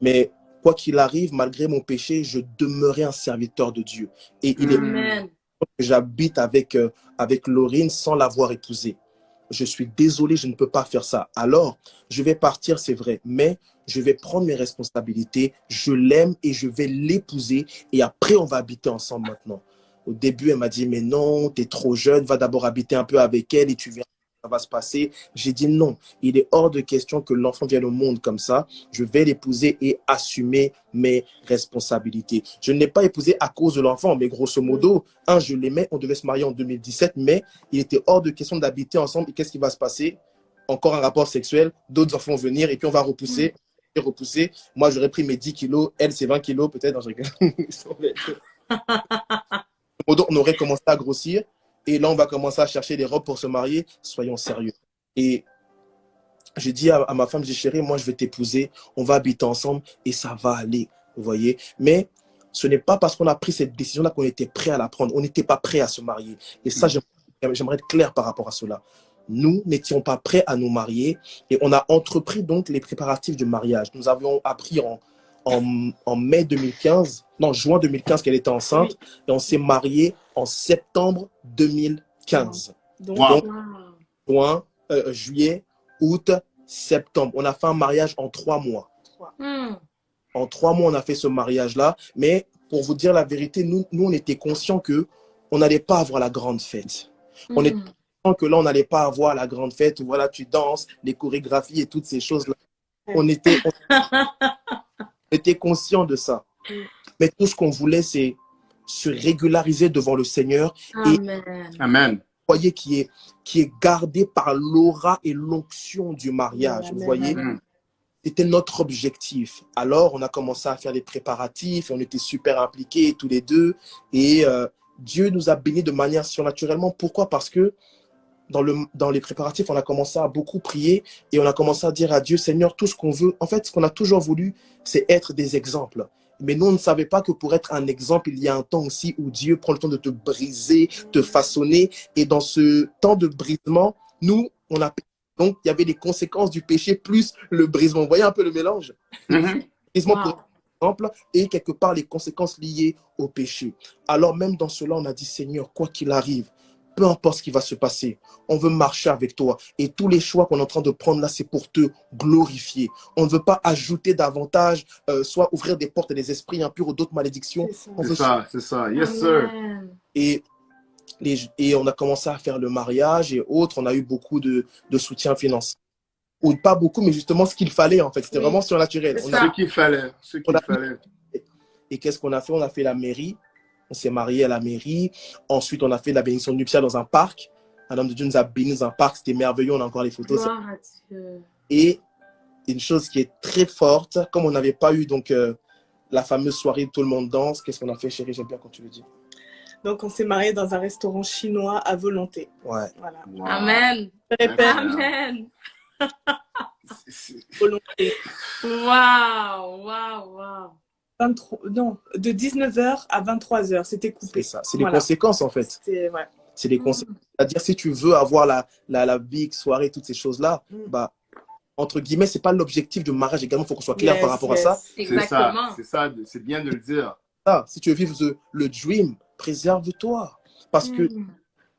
Speaker 4: mais quoi qu'il arrive, malgré mon péché, je demeurais un serviteur de Dieu. Et il est
Speaker 1: Amen.
Speaker 4: que j'habite avec Laurine sans l'avoir épousée. Je suis désolé, je ne peux pas faire ça. Alors, je vais partir, c'est vrai, mais je vais prendre mes responsabilités, je l'aime et je vais l'épouser et après, on va habiter ensemble maintenant. Au début, elle m'a dit, mais non, tu es trop jeune, va d'abord habiter un peu avec elle et tu verras ça va se passer. J'ai dit non, il est hors de question que l'enfant vienne au monde comme ça. Je vais l'épouser et assumer mes responsabilités. Je ne l'ai pas épousé à cause de l'enfant, mais grosso modo, je l'aimais, on devait se marier en 2017, mais il était hors de question d'habiter ensemble. Et qu'est-ce qui va se passer? Encore un rapport sexuel, d'autres enfants vont venir et puis on va repousser. Moi, j'aurais pris mes 10 kilos, elle, c'est 20 kilos peut-être. On aurait commencé à grossir. Et là, on va commencer à chercher des robes pour se marier. Soyons sérieux. Et je dis à ma femme, je dis, chérie, moi, je vais t'épouser. On va habiter ensemble et ça va aller. Vous voyez? Mais ce n'est pas parce qu'on a pris cette décision-là qu'on était prêt à la prendre. On n'était pas prêt à se marier. Et ça, j'aimerais être clair par rapport à cela. Nous n'étions pas prêts à nous marier et on a entrepris donc les préparatifs du mariage. Nous avions appris en mai 2015, non, juin 2015 qu'elle était enceinte et on s'est mariés en septembre 2015. Donc, juillet, août, septembre. On a fait un mariage en 3 mois. En 3 mois, on a fait ce mariage-là. Mais pour vous dire la vérité, nous on était conscients qu'on n'allait pas avoir la grande fête. On était conscients que là, on n'allait pas avoir la grande fête où voilà, tu danses, les chorégraphies et toutes ces choses-là. On était conscients de ça. Mais tout ce qu'on voulait, c'est se régulariser devant le Seigneur.
Speaker 2: Amen.
Speaker 4: Vous voyez, qui est gardé par l'aura et l'onction du mariage. Vous voyez, c'était notre objectif. Alors, on a commencé à faire les préparatifs. On était super impliqués tous les deux. Et Dieu nous a bénis de manière surnaturellement. Pourquoi? Parce que dans les préparatifs, on a commencé à beaucoup prier et on a commencé à dire à Dieu, Seigneur, tout ce qu'on veut. En fait, ce qu'on a toujours voulu, c'est être des exemples. Mais nous, on ne savait pas que pour être un exemple, il y a un temps aussi où Dieu prend le temps de te briser, te façonner. Et dans ce temps de brisement, nous, donc, il y avait les conséquences du péché plus le brisement. Vous voyez un peu le mélange? Brisement pour exemple et quelque part les conséquences liées au péché. Alors même dans cela, on a dit, Seigneur, quoi qu'il arrive, peu importe ce qui va se passer, on veut marcher avec toi. Et tous les choix qu'on est en train de prendre là, c'est pour te glorifier. On ne veut pas ajouter davantage, soit ouvrir des portes à des esprits impurs ou d'autres malédictions.
Speaker 2: C'est ça. Yes, sir.
Speaker 4: Et on a commencé à faire le mariage et autres. On a eu beaucoup de soutien financier. Ou pas beaucoup, mais justement ce qu'il fallait en fait. C'était vraiment surnaturel.
Speaker 2: Ce qu'il fallait.
Speaker 4: Et qu'est-ce qu'on a fait? On a fait la mairie. On s'est marié à la mairie. Ensuite, on a fait la bénédiction nuptiale dans un parc. Un homme de Dieu nous a bénis dans un parc. C'était merveilleux. On a encore les photos. Et une chose qui est très forte, comme on n'avait pas eu donc la fameuse soirée où tout le monde danse, qu'est-ce qu'on a fait, chérie? J'aime bien quand tu le dis.
Speaker 3: Donc, on s'est marié dans un restaurant chinois à volonté.
Speaker 4: Ouais.
Speaker 3: Voilà.
Speaker 2: Wow.
Speaker 1: Amen. Amen.
Speaker 3: Volonté.
Speaker 1: Waouh.
Speaker 3: 23, non, de 19h à 23h, c'était coupé.
Speaker 4: C'est ça. C'est les conséquences, en fait. C'est les conséquences. C'est-à-dire, si tu veux avoir la big soirée, toutes ces choses-là, bah, entre guillemets, c'est pas l'objectif du mariage également. Il faut qu'on soit clair par rapport à ça.
Speaker 1: Exactement.
Speaker 2: C'est ça. C'est bien de le dire.
Speaker 4: Si tu veux vivre le dream, préserve-toi. Parce que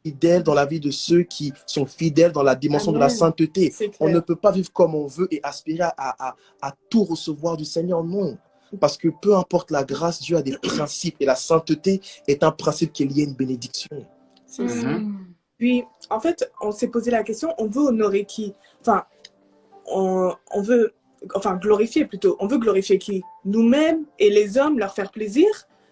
Speaker 4: fidèle dans la vie de ceux qui sont fidèles dans la dimension de la sainteté. On ne peut pas vivre comme on veut et aspirer à tout recevoir du Seigneur. Non. Parce que peu importe la grâce, Dieu a des principes et la sainteté est un principe qui est lié à une bénédiction.
Speaker 3: C'est ça.
Speaker 1: Mhm.
Speaker 3: Puis, en fait, on s'est posé la question, on veut honorer qui? Enfin, on veut, enfin, glorifier plutôt. On veut glorifier qui? Nous-mêmes et les hommes, leur faire plaisir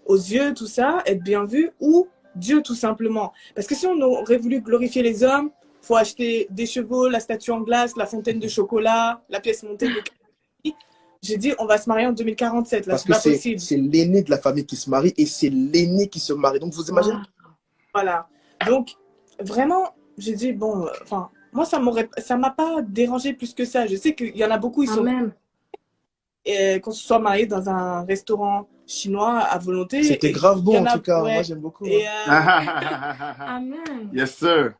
Speaker 3: aux yeux, tout ça, être bien vus, ou Dieu tout simplement. Parce que si on aurait voulu glorifier les hommes, faut acheter des chevaux, la statue en glace, la fontaine de chocolat, la pièce montée de Cali. J'ai dit, on va se marier en 2047, là,
Speaker 4: Parce
Speaker 3: c'est
Speaker 4: que
Speaker 3: pas possible.
Speaker 4: c'est l'aîné de la famille qui se marie et c'est l'aîné qui se marie. Donc, vous imaginez?
Speaker 3: Voilà. Donc, vraiment, j'ai dit, bon, enfin, moi, ça m'a pas dérangé plus que ça. Je sais qu'il y en a beaucoup, ils sont,
Speaker 1: Amen.
Speaker 3: qu'on se soit mariés dans un restaurant chinois à volonté.
Speaker 4: C'était
Speaker 3: Et
Speaker 4: grave
Speaker 3: il y
Speaker 4: bon,
Speaker 3: en
Speaker 4: en
Speaker 3: a-
Speaker 4: tout cas.
Speaker 3: ouais.
Speaker 4: Moi, j'aime beaucoup.
Speaker 3: Et
Speaker 1: Amen.
Speaker 2: Yes, sir.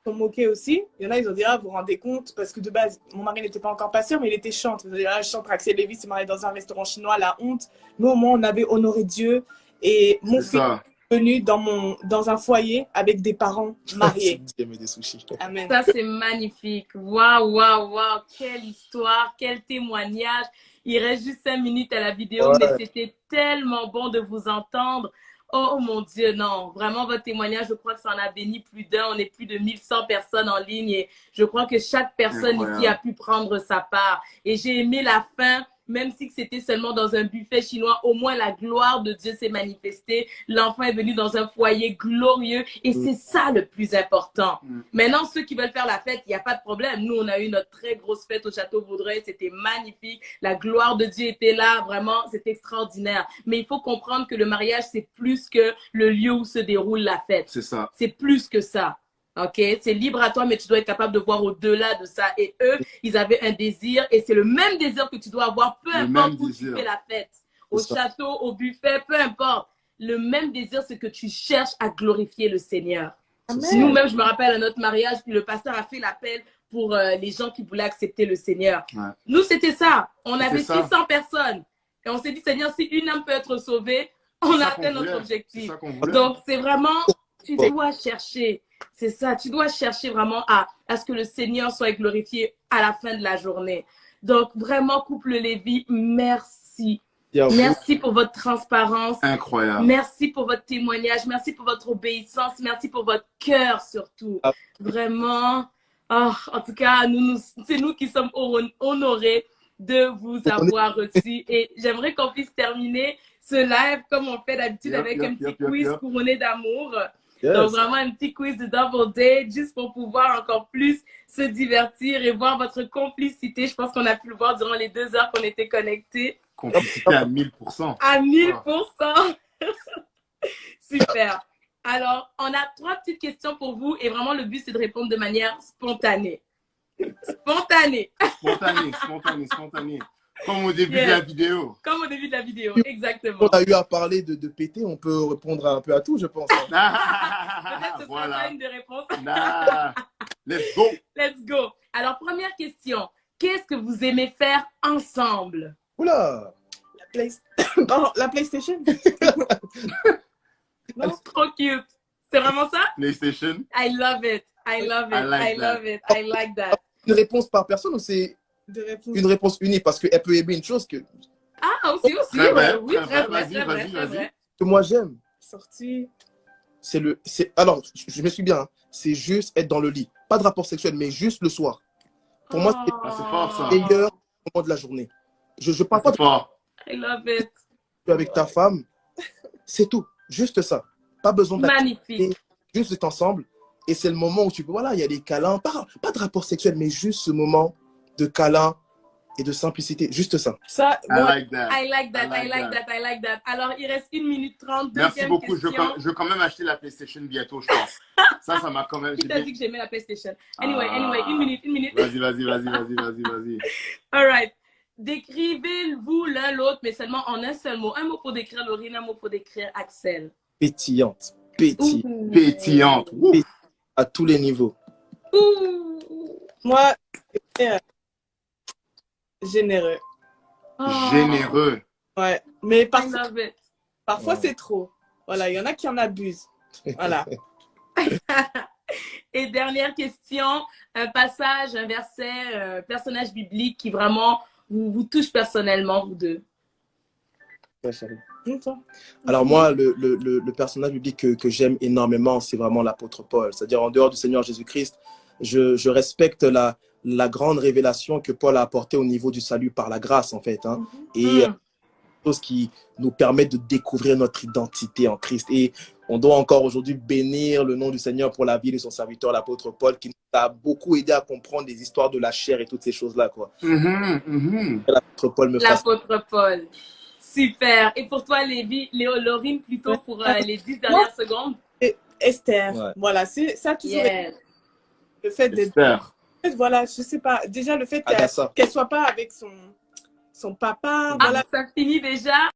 Speaker 3: sont moqués aussi. Il y en a, ils ont dit, ah, vous vous rendez compte, parce que de base, mon mari n'était pas encore pasteur, mais il était chantre. Ils ont dit, ah, chantre, Axel Lévy s'est marié dans un restaurant chinois, la honte. Mais au moins, on avait honoré Dieu. Et mon
Speaker 2: C'est
Speaker 3: fils
Speaker 2: ça.
Speaker 3: est venu dans un foyer avec des parents mariés.
Speaker 4: Il y avait des sushis.
Speaker 3: Amen.
Speaker 1: Ça, c'est magnifique. Waouh, waouh, waouh. Quelle histoire, quel témoignage. Il reste juste 5 minutes à la vidéo,
Speaker 4: Ouais.
Speaker 1: mais c'était tellement bon de vous entendre. Oh mon Dieu, non. Vraiment, votre témoignage, je crois que ça en a béni plus d'un. On est plus de 1100 personnes en ligne et je crois que chaque personne
Speaker 2: Incroyable.
Speaker 1: ici a pu prendre sa part. Et j'ai aimé la fin. Même si c'était seulement dans un buffet chinois, au moins la gloire de Dieu s'est manifestée. L'enfant est venu dans un foyer glorieux et c'est ça le plus important. Maintenant, ceux qui veulent faire la fête, il n'y a pas de problème. Nous, on a eu notre très grosse fête au Château Vaudreuil. C'était magnifique. La gloire de Dieu était là. Vraiment, c'est extraordinaire. Mais il faut comprendre que le mariage, c'est plus que le lieu où se déroule la fête.
Speaker 2: C'est ça.
Speaker 1: C'est plus que ça. OK? C'est libre à toi, mais tu dois être capable de voir au-delà de ça. Et eux, ils avaient un désir et c'est le même désir que tu dois avoir, peu
Speaker 2: Le
Speaker 1: importe
Speaker 2: même
Speaker 1: où
Speaker 2: désir.
Speaker 1: tu fais la fête. Au
Speaker 4: C'est ça.
Speaker 1: château, au buffet, peu importe. Le même désir, c'est que tu cherches à glorifier le Seigneur.
Speaker 3: Amen.
Speaker 1: Nous-mêmes, je me rappelle à notre mariage, puis le pasteur a fait l'appel pour les gens qui voulaient accepter le Seigneur.
Speaker 2: Ouais.
Speaker 1: Nous, c'était ça. On
Speaker 2: C'était
Speaker 1: avait
Speaker 2: ça.
Speaker 1: 600 personnes. Et on s'est dit, Seigneur, si une âme peut être sauvée, on
Speaker 2: C'est ça
Speaker 1: a
Speaker 2: qu'on
Speaker 1: atteint notre
Speaker 2: voulait. C'est
Speaker 1: objectif.
Speaker 2: ça qu'on voulait.
Speaker 1: Donc, c'est vraiment, tu dois chercher. C'est ça, tu dois chercher vraiment à ce que le Seigneur soit glorifié à la fin de la journée. Donc, vraiment, couple Lévy, merci. Merci pour votre transparence.
Speaker 2: Incroyable.
Speaker 1: Merci pour votre témoignage. Merci pour votre obéissance. Merci pour votre cœur surtout. Vraiment. Oh, en tout cas, c'est nous qui sommes honorés de vous avoir reçus. Et j'aimerais qu'on puisse terminer ce live comme on fait d'habitude avec un petit quiz couronné d'amour.
Speaker 4: Yes.
Speaker 1: Donc, vraiment un petit quiz de Double Date juste pour pouvoir encore plus se divertir et voir votre complicité. Je pense qu'on a pu le voir durant les 2 heures qu'on était connectés.
Speaker 2: Complicité à 1000%.
Speaker 1: À 1000%. Super. Alors, on a 3 petites questions pour vous et vraiment le but, c'est de répondre de manière spontanée. Spontanée.
Speaker 2: Spontané. Comme au début de la vidéo.
Speaker 1: Comme au début de la vidéo, exactement.
Speaker 4: On a eu à parler de péter, on peut répondre un peu à tout, je pense.
Speaker 1: Peut-être que ce sera
Speaker 2: Voilà.
Speaker 1: pas une des réponses.
Speaker 2: Nah. Let's go.
Speaker 1: Let's go. Alors, première question. Qu'est-ce que vous aimez faire ensemble?
Speaker 4: Oula!
Speaker 3: Pardon, la PlayStation.
Speaker 1: Non, trop cute. C'est vraiment ça?
Speaker 2: PlayStation.
Speaker 1: I love it. I love it.
Speaker 2: I like
Speaker 1: I love it. I like that.
Speaker 4: Une réponse par personne ou c'est
Speaker 3: De réponse.
Speaker 4: une réponse unique? Parce qu'elle peut aimer une chose que
Speaker 1: Ah, aussi.
Speaker 2: Très vrai,
Speaker 1: Oui,
Speaker 2: très
Speaker 1: très
Speaker 2: vrai.
Speaker 1: vrai,
Speaker 2: Vas-y,
Speaker 1: très vrai,
Speaker 2: vas-y,
Speaker 1: très
Speaker 2: vas-y.
Speaker 1: vrai.
Speaker 4: moi j'aime.
Speaker 3: Sortie.
Speaker 4: Alors, je me suis bien, hein. C'est juste être dans le lit. Pas de rapport sexuel, mais juste le soir. Pour moi, c'est
Speaker 2: Ah, c'est fort, ça.
Speaker 4: le meilleur moment de la journée. Je parle pas
Speaker 2: C'est fort.
Speaker 1: I love it.
Speaker 4: avec ta femme. C'est tout. Juste ça. Pas besoin
Speaker 1: Magnifique.
Speaker 4: juste d'être ensemble. Et c'est le moment où tu peux, voilà, il y a des câlins. Pas de rapport sexuel, mais juste ce moment de câlin et de simplicité. Juste ça.
Speaker 3: Ça,
Speaker 2: I
Speaker 3: moi,
Speaker 2: like that.
Speaker 1: I like that. I
Speaker 2: I
Speaker 1: like
Speaker 2: like
Speaker 1: that. I like that. Alors, il reste 1 minute 30.
Speaker 2: Merci
Speaker 1: Deuxième
Speaker 2: beaucoup. Je
Speaker 1: question.
Speaker 2: vais quand même acheter la PlayStation bientôt, je pense. Ça m'a quand même.
Speaker 1: Qui t'a dit que j'aimais la PlayStation? Anyway, 1 minute, 1 minute.
Speaker 2: Vas-y.
Speaker 1: All right. Décrivez-vous l'un l'autre, mais seulement en un seul mot. Un mot pour décrire Laurine, un mot pour décrire Axel.
Speaker 4: Pétillante. Pétillante.
Speaker 1: Ouh.
Speaker 2: Pétillante. Ouh.
Speaker 4: À tous les niveaux.
Speaker 1: Ouh.
Speaker 3: moi, généreux.
Speaker 1: Oh.
Speaker 2: Généreux.
Speaker 3: Ouais. Mais
Speaker 1: I love it.
Speaker 3: parfois
Speaker 4: Ouais.
Speaker 3: c'est trop. Voilà, il y en a qui en abusent. Voilà.
Speaker 1: Et dernière question, un passage, un verset, personnage biblique qui vraiment vous touche personnellement, vous deux.
Speaker 4: Ouais, chérie.
Speaker 3: Et toi?
Speaker 4: Alors moi, le personnage biblique que j'aime énormément, c'est vraiment l'apôtre Paul. C'est-à-dire en dehors du Seigneur Jésus-Christ, je respecte la grande révélation que Paul a apportée au niveau du salut par la grâce, en fait. Hein. Et chose qui nous permet de découvrir notre identité en Christ. Et on doit encore aujourd'hui bénir le nom du Seigneur pour la vie de son serviteur, l'apôtre Paul, qui nous a beaucoup aidé à comprendre les histoires de la chair et toutes ces choses-là, quoi. L'apôtre Paul me fascine.
Speaker 1: L'apôtre Paul. Super. Et pour toi, Laurine, plutôt pour les 10 dernières secondes?
Speaker 3: Esther.
Speaker 4: Ouais.
Speaker 3: Voilà, c'est ça toujours.
Speaker 1: Yes.
Speaker 3: Le fait d'être.
Speaker 2: Esther.
Speaker 3: Voilà, je sais pas. Déjà, le fait
Speaker 4: Agatha.
Speaker 3: qu'elle soit pas avec son papa.
Speaker 1: Ah,
Speaker 3: Voilà.
Speaker 1: ça finit déjà?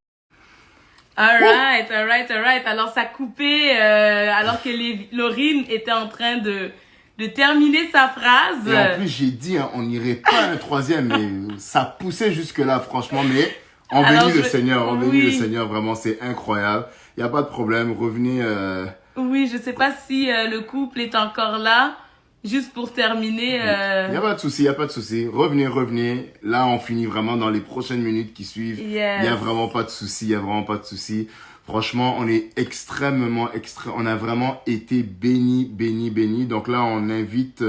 Speaker 1: Alright. Alors, ça coupait alors que Laurine était en train de terminer sa phrase.
Speaker 2: Et en plus, j'ai dit, hein, on n'irait pas un troisième, mais ça poussait jusque-là, franchement. Mais on bénit le Seigneur, on bénit le Seigneur, vraiment, c'est incroyable. Il n'y a pas de problème, revenez.
Speaker 1: Oui, je sais pas si le couple est encore là. Juste pour terminer.
Speaker 2: Il n'y a pas de souci, il n'y a pas de souci. Revenez. Là, on finit vraiment dans les prochaines minutes qui suivent. Il n'y a vraiment pas de souci, il n'y a vraiment pas de souci. Franchement, on est on a vraiment été bénis. Donc là, on invite.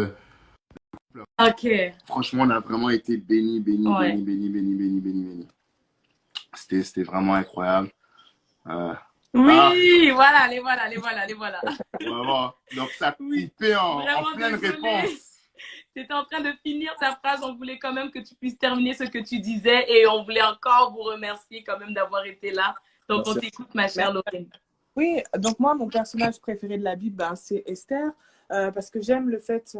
Speaker 1: Ok.
Speaker 2: Franchement, on a vraiment été bénis. C'était vraiment incroyable.
Speaker 1: Oui, voilà, les voilà.
Speaker 2: Vraiment. Donc ça coupait en pleine réponse.
Speaker 1: J'étais en train de finir ta phrase. On voulait quand même que tu puisses terminer ce que tu disais et on voulait encore vous remercier quand même d'avoir été là. Donc on t'écoute, ma chère Laurine.
Speaker 3: Oui, donc moi, mon personnage préféré de la Bible, c'est Esther, parce que j'aime le fait,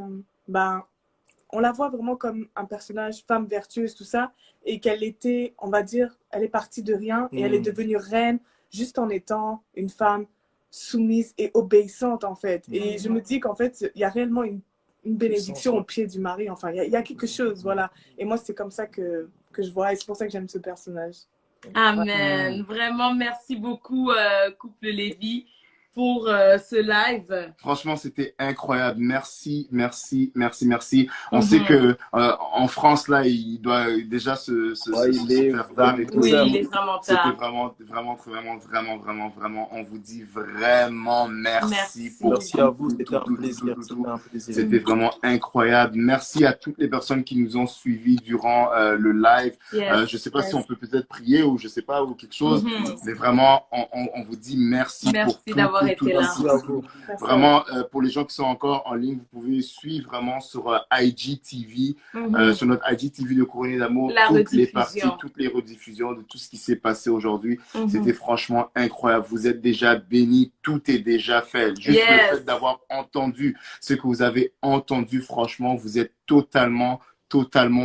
Speaker 3: on la voit vraiment comme un personnage, femme vertueuse, tout ça, et qu'elle était, on va dire, elle est partie de rien et elle est devenue reine juste en étant une femme soumise et obéissante, en fait. Et je me dis qu'en fait, il y a réellement une bénédiction au pied du mari. Enfin, il y a quelque chose, voilà. Et moi, c'est comme ça que je vois, et c'est pour ça que j'aime ce personnage.
Speaker 1: Amen. Vraiment, merci beaucoup, couple Lévy, pour ce live.
Speaker 2: Franchement, c'était incroyable. Merci. On sait que en France, là, il doit déjà se faire tard et tout ça.
Speaker 1: Il est vraiment tard.
Speaker 2: C'était vraiment, on vous dit vraiment merci.
Speaker 4: Merci à vous, c'était un plaisir.
Speaker 2: C'était vraiment incroyable. Merci à toutes les personnes qui nous ont suivis durant le live. Je sais pas si on peut peut-être prier ou je sais pas, ou quelque chose, mais vraiment, on vous dit merci pour tout.
Speaker 1: D'avoir été là.
Speaker 2: Vraiment, pour les gens qui sont encore en ligne, vous pouvez suivre vraiment sur IGTV, sur notre IGTV de Couronné d'amour, toutes les parties, toutes les rediffusions de tout ce qui s'est passé aujourd'hui. C'était franchement incroyable. Vous êtes déjà bénis, tout est déjà fait. Juste le fait d'avoir entendu ce que vous avez entendu, franchement, vous êtes totalement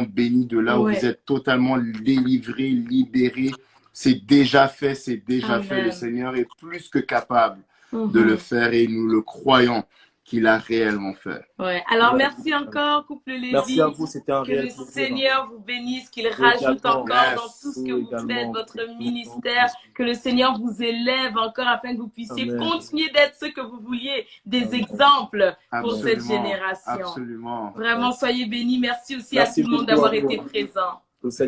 Speaker 2: bénis de là où vous êtes totalement délivrés, libérés. C'est déjà fait, fait. Le Seigneur est plus que capable de le faire et nous le croyons qu'il a réellement fait.
Speaker 1: Ouais. Alors, merci encore, couple Lévy.
Speaker 4: Merci à vous, c'était un réel
Speaker 1: plaisir. Que le Seigneur vous bénisse, qu'il rajoute encore dans tout ce que vous faites, votre ministère, que le Seigneur vous élève encore afin que vous puissiez continuer d'être ce que vous vouliez, des exemples pour cette génération.
Speaker 2: Absolument.
Speaker 1: Vraiment, soyez bénis. Merci aussi à tout le monde d'avoir été présent.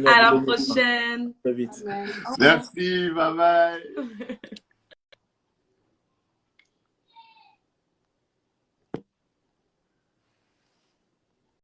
Speaker 1: À la prochaine.
Speaker 4: Très vite.
Speaker 2: Merci, bye bye.